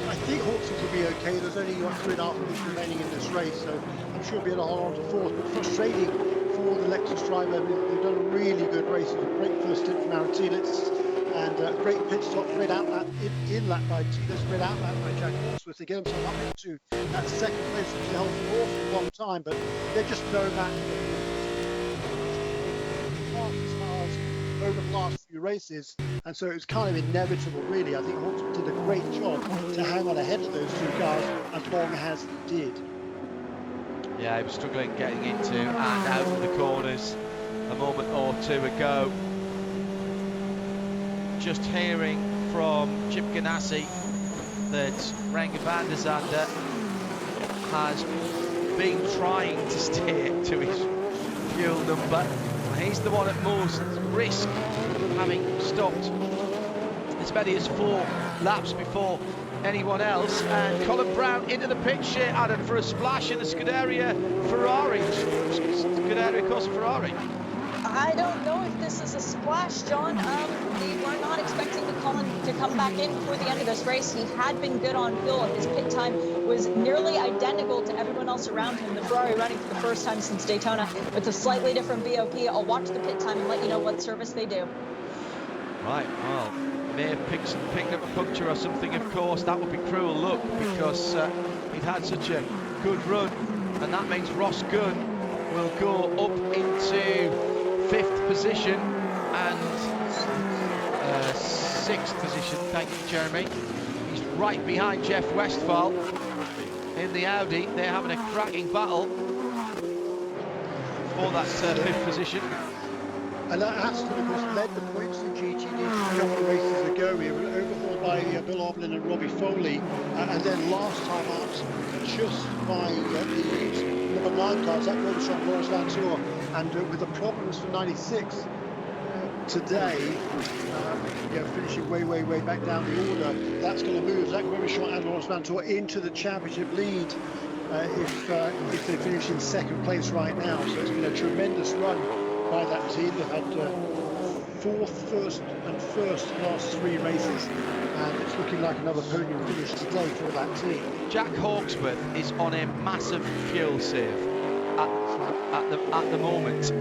I think Hawksworth will be okay. There's only 3.5 minutes remaining in this race, so I'm sure he'll be able to hold on to fourth. But frustrating for the Lexus driver. They've done a really good race. A great first stint from Aaron Telitz, and a great pit stop, great outlet in lap by Telitz, great outlet by Jack Hawksworth to get himself up into that second place, which they held for an awful long time. But they're just no match over the last few races, and so it was kind of inevitable, really. I think Hawksworth did a great job to hang on ahead of those 2 cars as long as he did. Yeah, he was struggling getting into and out of the corners a moment or 2 ago. Just hearing from Chip Ganassi that Renger van der Zande has been trying to stay to his fuel number. He's the one at most risk, having stopped as many as 4 laps before anyone else. And Colin Brown into the pit shade, Adam, for a splash in the Scuderia Ferrari. Scuderia Corsa Ferrari. I don't know if this is a splash, John. We were not expecting Colin to come back in before the end of this race. He had been good on fuel. His pit time was nearly identical to everyone else around him. The Ferrari running for the first time since Daytona with a slightly different BOP. I'll watch the pit time and let you know what service they do. Right, well, may have picked up a puncture or something, of course. That would be cruel luck, because he'd had such a good run, and that means Ross Gunn will go up into 5th position and 6th position. Thank you, Jeremy. He's right behind Jeff Westphal in the Audi. They're having a cracking battle for that 5th position. And Aston, of course, led the points in GTD a couple of races ago. We were overhauled by Bill Oblin and Robbie Foley, and then last time out, just by the number 9 cars, that was from Lawrence Vantour, and with the problems for 96 today, finishing way back down the order, that's going to move Zach Robichon and Lawrence Vantour into the championship lead if they finish in 2nd place right now. So it's been a tremendous run by that team. They've had 4th, 1st and 1st last 3 races, and it's looking like another podium finish today for that team. Jack Hawksworth is on a massive fuel save at the moment.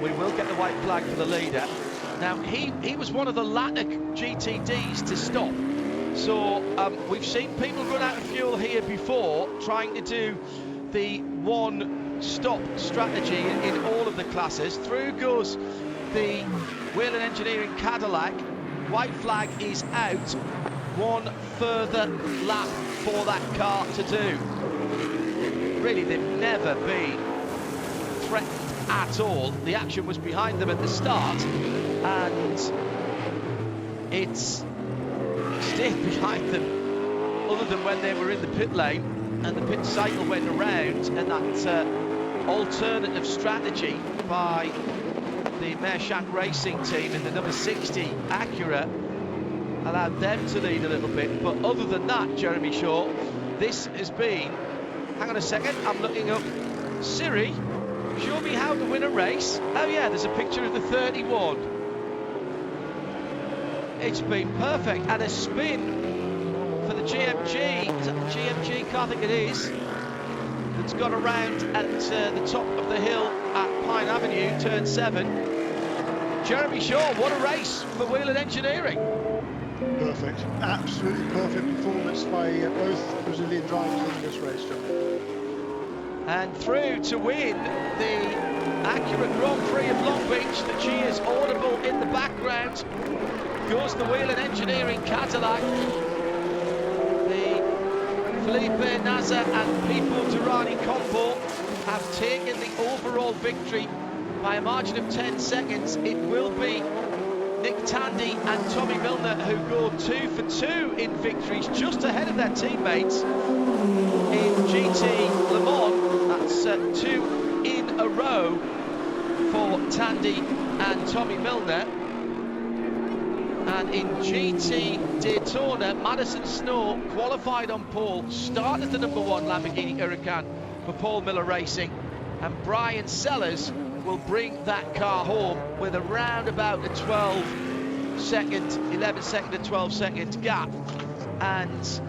We will get the white flag for the leader. Now he was one of the latter GTDs to stop, so we've seen people run out of fuel here before, trying to do the one-stop strategy in all of the classes. Through goes the Whelen Engineering Cadillac. White flag is out. One further lap for that car to do. Really, they've never been threatened at all. The action was behind them at the start, and it's stayed behind them, other than when they were in the pit lane and the pit cycle went around, and that alternative strategy by the Mershank Racing team in the number 60 Acura allowed them to lead a little bit. But other than that, Jeremy Shaw, this has been, hang on a second, I'm looking up, Siri, show me how to win a race. Oh yeah, there's a picture of the 31. It's been perfect, and a spin for the GMG. Is that the GMG car? I think it is. That's got around at the top of the hill at Pine Avenue, turn 7. Jeremy Shaw, what a race for Whelen Engineering. Perfect, absolutely perfect performance by both Brazilian drivers in this race, John. And through to win the Acura Grand Prix of Long Beach. The cheers audible in the background. Goes the Whelen Engineering Cadillac. The Felipe Nasser and Pipo Durrani Compo have taken the overall victory by a margin of 10 seconds. It will be Nick Tandy and Tommy Milner who go 2 for 2 in victories, just ahead of their teammates in GT Le Mans. That's 2 in a row for Tandy and Tommy Milner. And in GT Daytona, Madison Snow qualified on pole, started the number 1 Lamborghini Huracan for Paul Miller Racing, and Brian Sellers will bring that car home with around about a 11 second to 12 second gap. And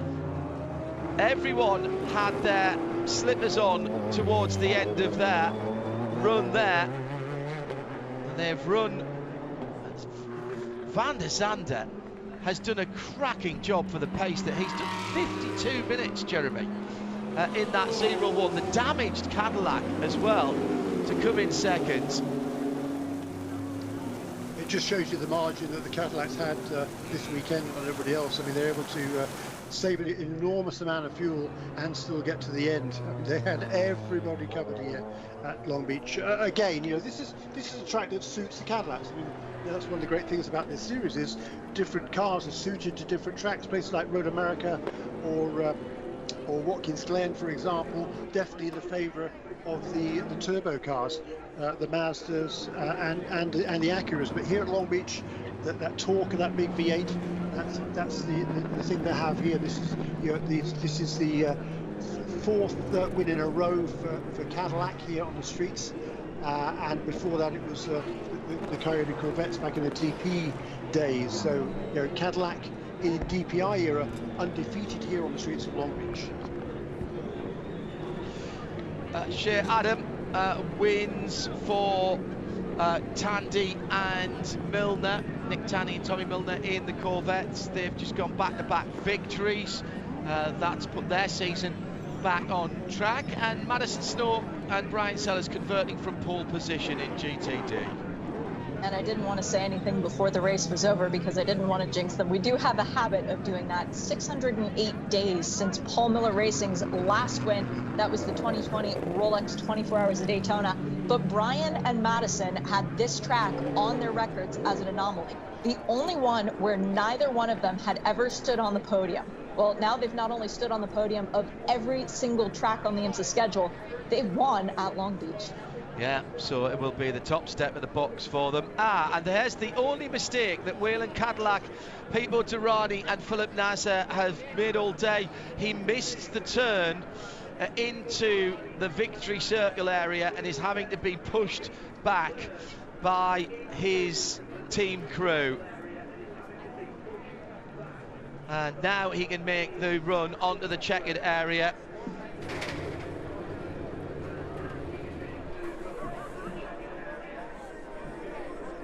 everyone had their slippers on towards the end of their run there, and they've run. Van der Zande has done a cracking job for the pace that he's done. 52 minutes, Jeremy, in that 0-1. The damaged Cadillac as well to come in second. It just shows you the margin that the Cadillacs had this weekend on everybody else. I mean, they're able to save an enormous amount of fuel and still get to the end. I mean, they had everybody covered here at Long Beach. Again, you know, this is a track that suits the Cadillacs. I mean, that's one of the great things about this series is different cars are suited to different tracks. Places like Road America or Watkins Glen, for example, definitely in the favour of the turbo cars, the Mazdas and the Acuras. But here at Long Beach, that torque and that big V8, that's the thing they have here. This is, you know, this is the 4th win in a row for Cadillac here on the streets, and before that it was the Coyote Corvettes back in the DP days. So, you know, Cadillac in DPI era undefeated here on the streets of Long Beach. Shea Adam wins for Tandy and Milner. Nick Tandy and Tommy Milner in the Corvettes. They've just gone back-to-back victories. That's put their season back on track, and Madison Snow and Brian Sellers converting from pole position in GTD. And I didn't want to say anything before the race was over because I didn't want to jinx them. We do have a habit of doing that. 608 days since Paul Miller Racing's last win. That was the 2020 Rolex 24 Hours of Daytona. But Brian and Madison had this track on their records as an anomaly. The only one where neither one of them had ever stood on the podium. Well, now they've not only stood on the podium of every single track on the IMSA schedule, they've won at Long Beach. Yeah, so it will be the top step of the box for them. And there's the only mistake that Whelen Cadillac, Pipo Derani and Philip Nasser have made all day. He missed the turn into the victory circle area and is having to be pushed back by his team crew. And now he can make the run onto the checkered area.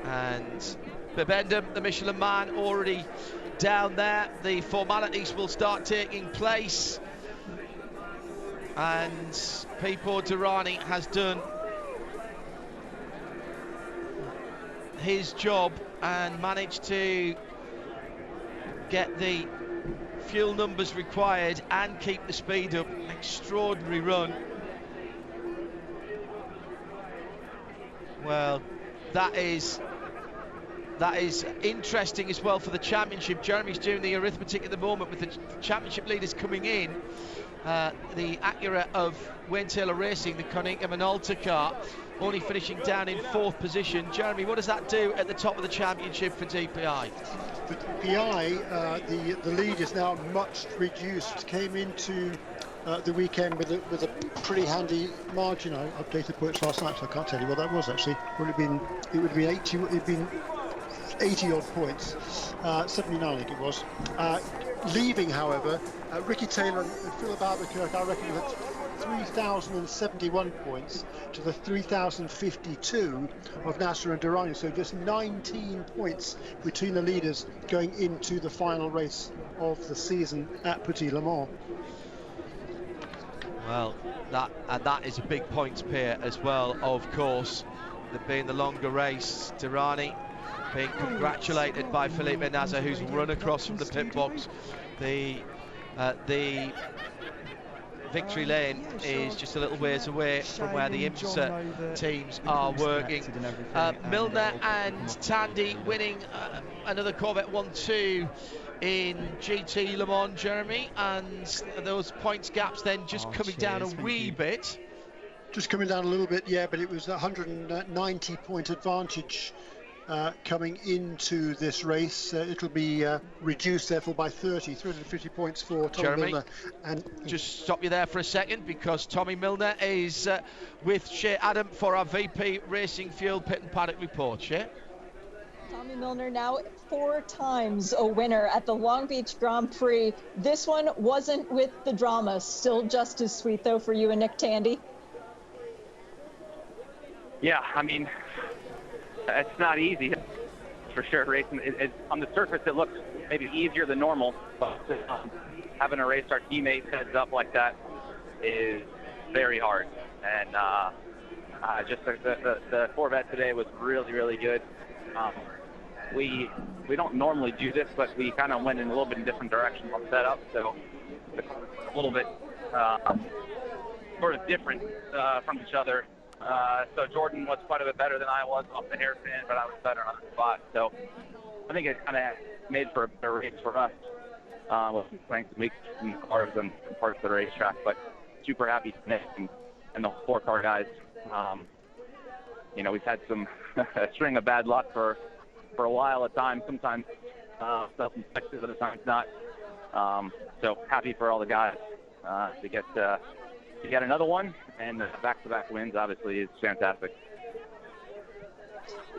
And Bibendum, the Michelin man, already down there. The formalities will start taking place. And Pipo Derani has done his job and managed to get the fuel numbers required and keep the speed up. Extraordinary run. Well, that is interesting as well for the championship. Jeremy's doing the arithmetic at the moment with the championship leaders coming in. The Acura of Wayne Taylor Racing, the Konica Minolta car, only finishing down in 4th position. Jeremy, what does that do at the top of the championship for DPI? For DPI, the lead is now much reduced. Came into the weekend with a pretty handy margin. I updated points last night, so I can't tell you what that was actually. It would have been 80. It would have been 80 odd points, 79 I think it was. Leaving, however, Ricky Taylor and Philip Albuquerque, I reckon, had 3,071 points to the 3,052 of Nasser and Derani. So just 19 points between the leaders going into the final race of the season at Petit Le Mans. Well, that is a big points pair as well, of course. Being the longer race, Derani being congratulated by Felipe Nasser, who's run across from the pit box. The victory lane is just a little ways away from where the IMSA teams are working. Milner and Tandy winning another Corvette 1-2 in GT Le Mans, Jeremy, and those points gaps then just coming down a wee bit. Just coming down a little bit, yeah, but it was a 190 point advantage coming into this race. It'll be reduced therefore by 350 points for Tommy Milner. And just stop you there for a second, because Tommy Milner is with Shea Adam for our VP Racing Fuel Pit and Paddock report. Shea? Tommy Milner now 4 times a winner at the Long Beach Grand Prix. This one wasn't with the drama. Still just as sweet though for you and Nick Tandy. Yeah, I mean, it's not easy for sure. Racing on the surface, it looks maybe easier than normal, but having to race our teammates heads up like that is very hard. And just the Corvette today was really, really good. We don't normally do this, but we kind of went in a little bit in different directions on setup, so a little bit sort of different from each other. So Jordan was quite a bit better than I was off the hairpin, but I was better on the spot. So I think it kind of made for a better race for us. With playing some weeks in the cars and parts of the racetrack, but super happy for Nick and the 4-car guys. You know, we've had a string of bad luck for a while at times. Sometimes self-inflicted, other times not. So happy for all the guys to get another one, and back-to-back wins obviously is fantastic.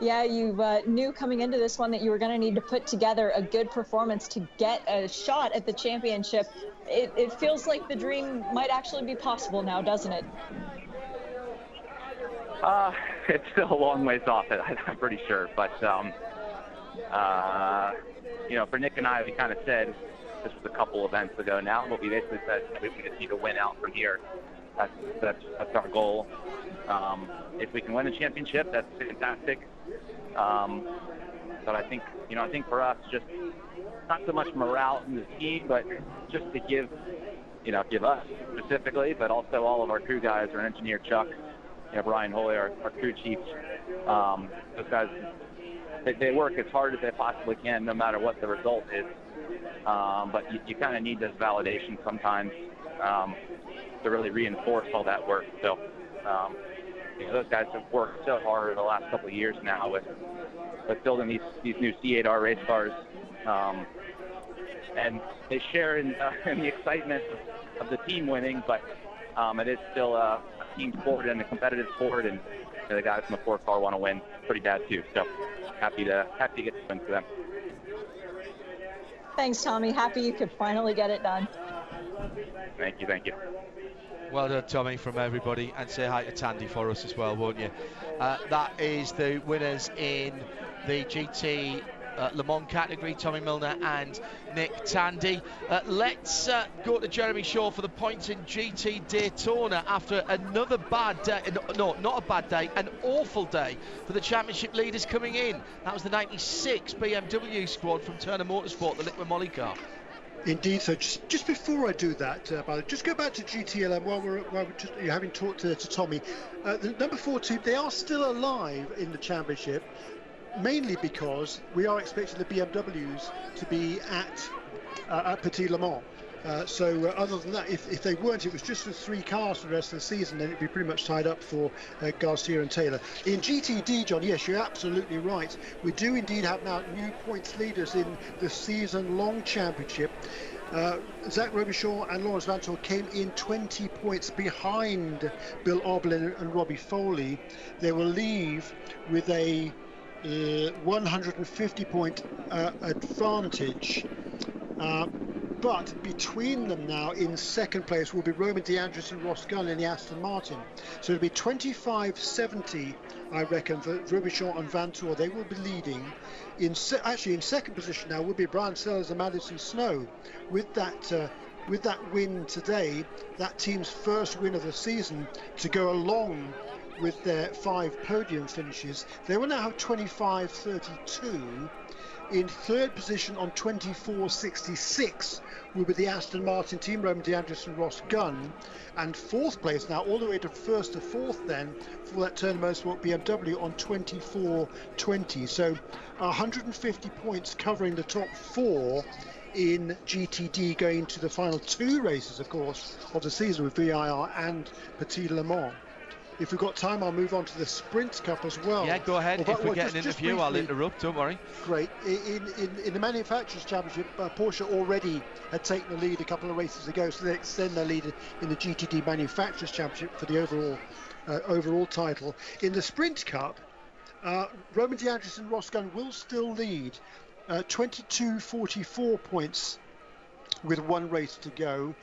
Yeah, you knew coming into this one that you were going to need to put together a good performance to get a shot at the championship. It feels like the dream might actually be possible now, doesn't it? It's still a long ways off, I'm pretty sure. But, you know, for Nick and I, we kind of said This was a couple events ago now, but we basically said we just need to win out from here. That's our goal. If we can win a championship, that's fantastic. But I think for us, just not so much morale in the team, but just to give us specifically, but also all of our crew guys, our engineer Chuck, Brian Hoy, our crew chief. Those guys, they work as hard as they possibly can, no matter what the result is. But you kind of need this validation sometimes to really reinforce all that work. So those guys have worked so hard the last couple of years now with building these new C8R race cars, and they share in the excitement of the team winning, but it is still a team sport and a competitive sport, and the guys from the 4-car want to win pretty bad too. So happy to get the win for them. Thanks, Tommy. Happy you could finally get it done. Thank you. Well done, Tommy, from everybody, and say hi to Tandy for us as well, won't you? That is the winners in the GT Le Mans category, Tommy Milner and Nick Tandy. Let's go to Jeremy Shaw for the points in GT Daytona after another bad day. No, not a bad day, an awful day for the championship leaders coming in. That was the 96 BMW squad from Turner Motorsport, the Liquid Moly car. Indeed. So just before I do that, just go back to GTLM while we're you're having talked to Tommy. The number 4 team, they are still alive in the championship, mainly because we are expecting the BMWs to be at Petit Le Mans. So other than that, if they weren't, it was just the 3 cars for the rest of the season, then it'd be pretty much tied up for Garcia and Taylor. In GTD, John, yes, you're absolutely right. We do indeed have now new points leaders in the season-long championship. Zach Robichaud and Lawrence Vanthoor came in 20 points behind Bill Oberlin and Robbie Foley. They will leave with a 150-point advantage. But between them now in second place will be Roman DeAndres and Ross Gunn in the Aston Martin. So it'll be 25-70, I reckon, for Robichaud and Vanthoor. They will be leading. Actually, in second position now will be Brian Sellers and Madison Snow. With that win today, that team's first win of the season, to go along with their 5 podium finishes, they will now have 25-32. In third position on 24.66 will be the Aston Martin team, Roman DeAndres and Ross Gunn. And fourth place now, all the way to first to fourth then, for that Turner Motorsport BMW on 24.20. So 150 points covering the top 4 in GTD, going to the final 2 races, of course, of the season with VIR and Petit Le Mans. If we've got time, I'll move on to the Sprint Cup as well. Yeah, go ahead. If we get an interview, briefly, I'll interrupt, don't worry. Great. In the Manufacturers' Championship, Porsche already had taken the lead a couple of races ago, so they extend their lead in the GTD Manufacturers' Championship for the overall title. In the Sprint Cup, Roman DeAndres and Ross Gunn will still lead, 22-44 points with 1 race to go.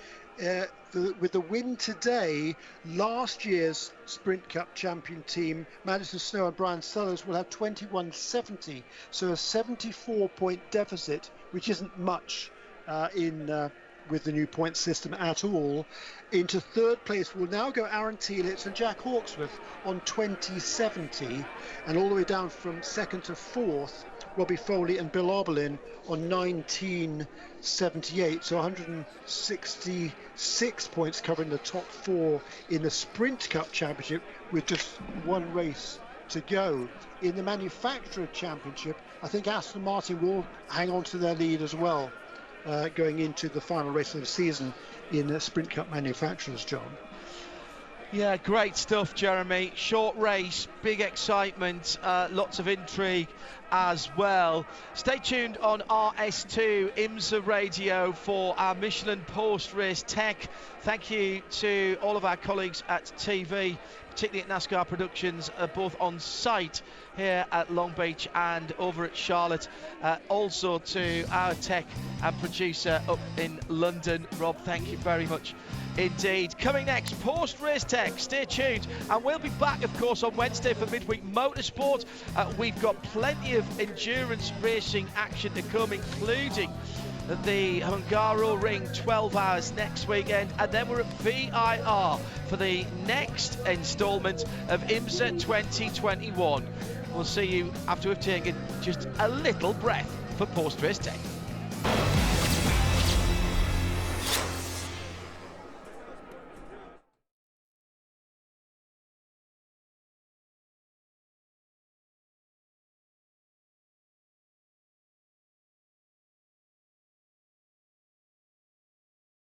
With the win today, last year's Sprint Cup champion team, Madison Snow and Brian Sellers, will have 21-70, so a 74-point deficit, which isn't much with the new point system at all. Into third place will now go Aaron Tielitz and Jack Hawksworth on 20-70, and all the way down from second to fourth, Robbie Foley and Bill Oberlin on 19.78, so 166 points covering the top 4 in the Sprint Cup Championship with just 1 race to go. In the Manufacturer Championship, I think Aston Martin will hang on to their lead as well, going into the final race of the season in the Sprint Cup Manufacturers, John. Yeah, great stuff, Jeremy. Short race, big excitement, lots of intrigue as well. Stay tuned on RS2 IMSA Radio for our Michelin post-race tech. Thank you to all of our colleagues at TV, particularly at NASCAR Productions, both on site here at Long Beach and over at Charlotte. Also to our tech and producer up in London, Rob, thank you very much indeed. Coming next, post-race tech. Stay tuned, and we'll be back, of course, on Wednesday for Midweek Motorsport. We've got plenty of endurance racing action to come, including at the Hungaroring 12 hours next weekend, and then we're at VIR for the next instalment of IMSA 2021. We'll see you after we've taken just a little breath for post-race day.